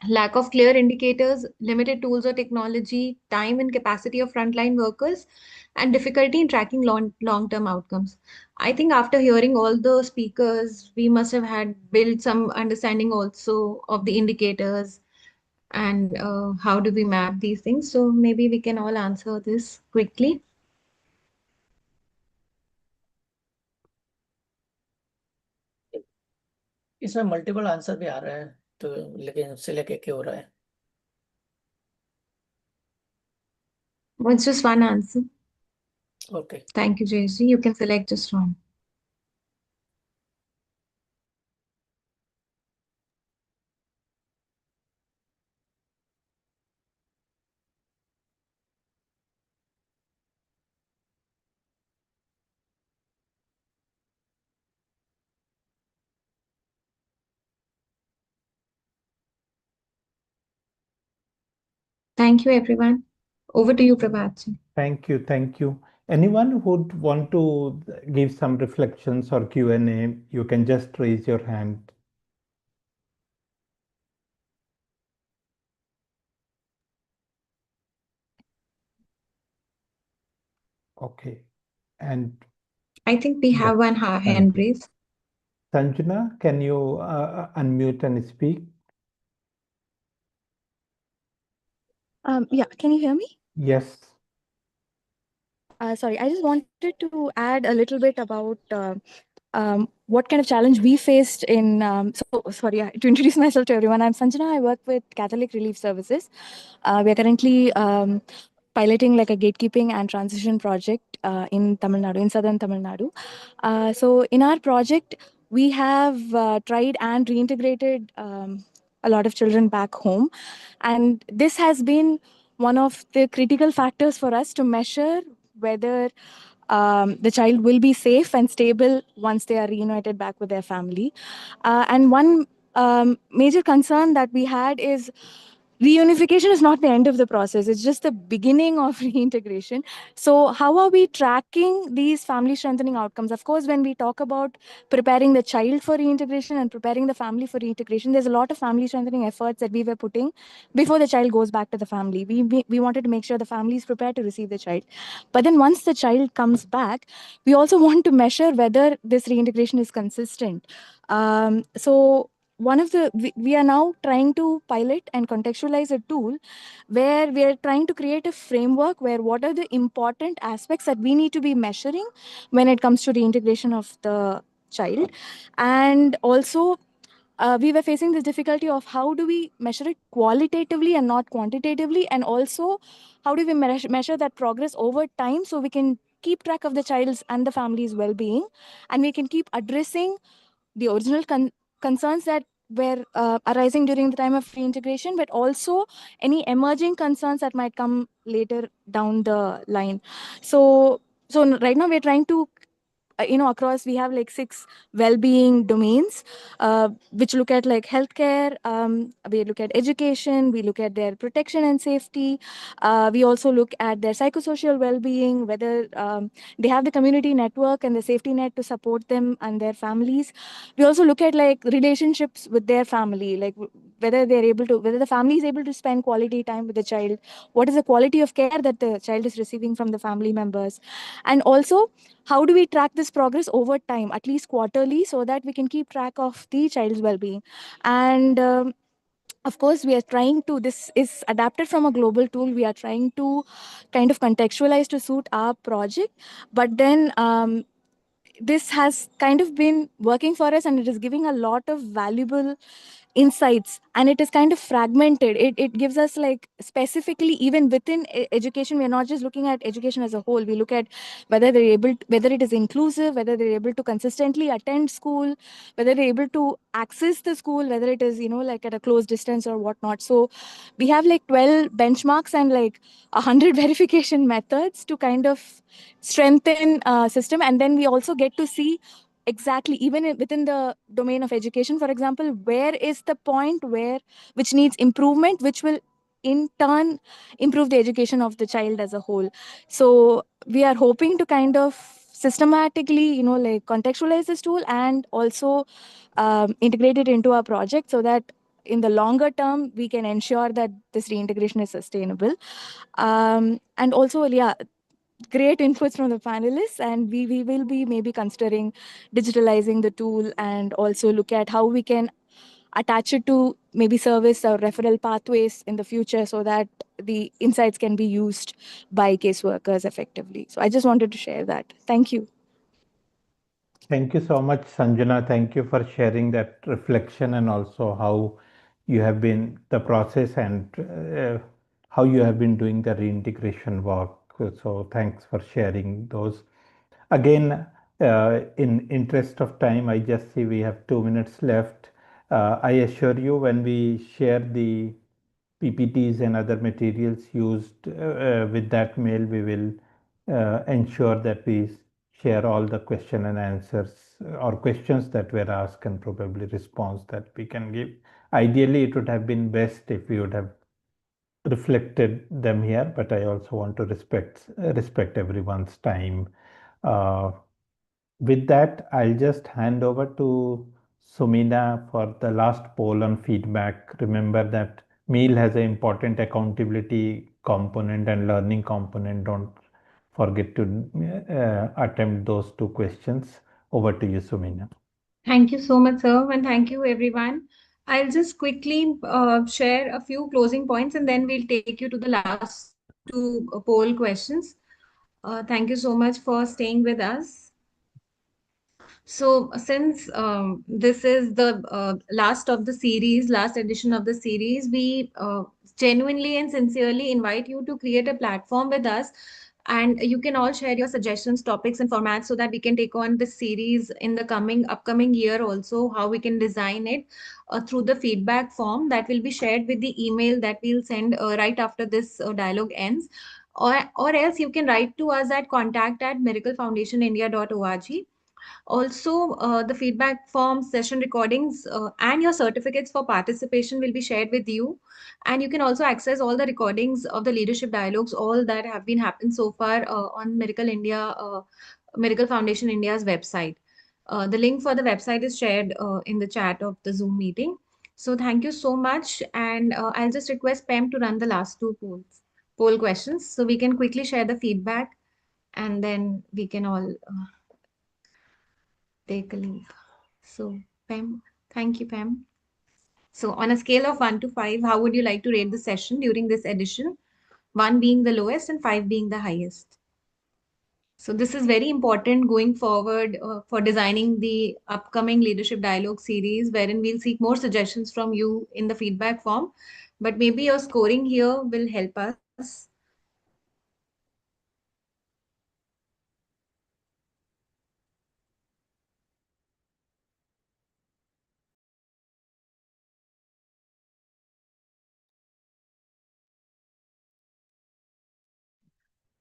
Lack of clear indicators, limited tools or technology, time and capacity of frontline workers, and difficulty in tracking long-term outcomes. I think after hearing all the speakers, we must have had built some understanding also of the indicators and how do we map these things. So maybe we can all answer this quickly. इसमें multiple answer भी आ रहे हैं, तो लेकिन उससे लेके क्या हो रहा है? It's just one answer. Okay. Thank you, JC. You can select just one. Thank you, everyone. Over to you, Prabhat. Thank you. Thank you. Anyone who'd want to give some reflections or Q&A, you can just raise your hand. Okay. And I think we have one hand raised. Sanjana, can you unmute and speak? Yeah, can you hear me? Yes. Sorry, I just wanted to add a little bit about what kind of challenge we faced in. To introduce myself to everyone, I'm Sanjana. I work with Catholic Relief Services. We are currently piloting like a gatekeeping and transition project in Tamil Nadu, in southern Tamil Nadu. So in our project, we have tried and reintegrated a lot of children back home. And this has been one of the critical factors for us to measure whether the child will be safe and stable once they are reunited back with their family. And one major concern that we had is reunification is not the end of the process. It's just the beginning of reintegration. So how are we tracking these family strengthening outcomes? Of course, when we talk about preparing the child for reintegration and preparing the family for reintegration, there's a lot of family strengthening efforts that we were putting before the child goes back to the family. We wanted to make sure the family is prepared to receive the child. But then once the child comes back, we also want to measure whether this reintegration is consistent. So we are now trying to pilot and contextualize a tool where we are trying to create a framework where what are the important aspects that we need to be measuring when it comes to reintegration of the child. And also we were facing this difficulty of how do we measure it qualitatively and not quantitatively, and also how do we measure that progress over time so we can keep track of the child's and the family's well-being, and we can keep addressing the original concerns that were arising during the time of reintegration, but also any emerging concerns that might come later down the line. So right now we're trying to across we have like 6 well-being domains which look at like healthcare, we look at education, we look at their protection and safety, we also look at their psychosocial well-being, whether they have the community network and the safety net to support them and their families. We also look at like relationships with their family, like whether the family is able to spend quality time with the child, what is the quality of care that the child is receiving from the family members, and also how do we track this progress over time, at least quarterly, so that we can keep track of the child's well-being. And of course, we are trying to, this is adapted from a global tool. We are trying to kind of contextualize to suit our project. But then this has kind of been working for us, and it is giving a lot of valuable insights, and it is kind of fragmented. It gives us like specifically even within education, we're not just looking at education as a whole. We look at whether they're able to, whether it is inclusive, whether they're able to consistently attend school, whether they're able to access the school, whether it is like at a close distance or whatnot. So we have like 12 benchmarks and like 100 verification methods to kind of strengthen system. And then we also get to see exactly, even within the domain of education, for example, where is the point which needs improvement, which will in turn improve the education of the child as a whole. So we are hoping to kind of systematically like contextualize this tool and also integrate it into our project, so that in the longer term we can ensure that this reintegration is sustainable. And also great inputs from the panelists, and we will be maybe considering digitalizing the tool and also look at how we can attach it to maybe service or referral pathways in the future, so that the insights can be used by caseworkers effectively. So I just wanted to share that. Thank you. Thank you so much, Sanjana. Thank you for sharing that reflection and also how you have been the process and how you have been doing the reintegration work. So thanks for sharing those. Again, in interest of time, I just see we have 2 minutes left. I assure you, when we share the PPTs and other materials used with that mail, we will ensure that we share all the question and answers or questions that were asked and probably response that we can give. Ideally, it would have been best if we would have reflected them here, but I also want to respect everyone's time. With that, I'll just hand over to Sumina for the last poll on feedback. Remember that meal has an important accountability component and learning component. Don't forget to attempt those two questions. Over to you, Sumina. Thank you so much, sir, and thank you, everyone. I'll just quickly share a few closing points, and then we'll take you to the last two poll questions. Thank you so much for staying with us. So, since this is the last of the series, last edition of the series, we genuinely and sincerely invite you to create a platform with us. And you can all share your suggestions, topics, and formats so that we can take on this series in the upcoming year also, how we can design it through the feedback form that will be shared with the email that we'll send right after this dialogue ends. Or else you can write to us at contact@miraclefoundationindia.org. Also, the feedback form, session recordings, and your certificates for participation will be shared with you. And you can also access all the recordings of the leadership dialogues, all that have been happened so far on Miracle Foundation India's website. The link for the website is shared in the chat of the Zoom meeting. So thank you so much. And I'll just request Pam to run the last two poll questions so we can quickly share the feedback and then we can all take a leave. So, Pam, thank you, Pam. So, on a scale of 1 to 5, how would you like to rate the session during this edition? 1 being the lowest and 5 being the highest. So, this is very important going forward for designing the upcoming Leadership Dialogue series, wherein we'll seek more suggestions from you in the feedback form. But maybe your scoring here will help us.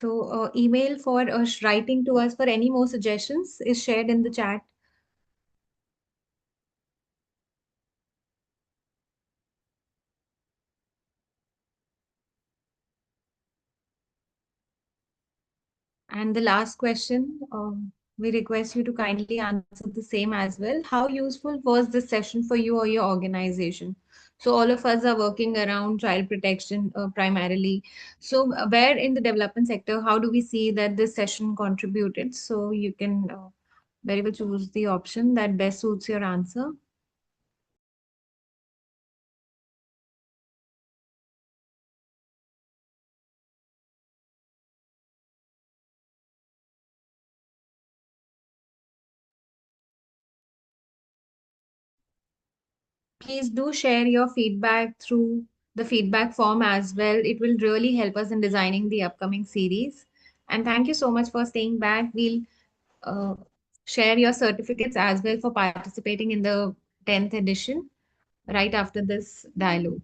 So email for writing to us for any more suggestions is shared in the chat. And the last question, we request you to kindly answer the same as well. How useful was this session for you or your organization? So all of us are working around child protection primarily. So where in the development sector, how do we see that this session contributed? So you can very well choose the option that best suits your answer. Please do share your feedback through the feedback form as well. It will really help us in designing the upcoming series. And thank you so much for staying back. We'll share your certificates as well for participating in the 10th edition right after this dialogue.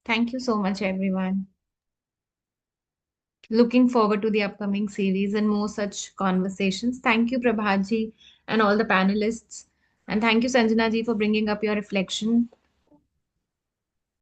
Thank you so much, everyone. Looking forward to the upcoming series and more such conversations. Thank you, Prabhat ji, and all the panelists. And thank you, Sanjana ji, for bringing up your reflection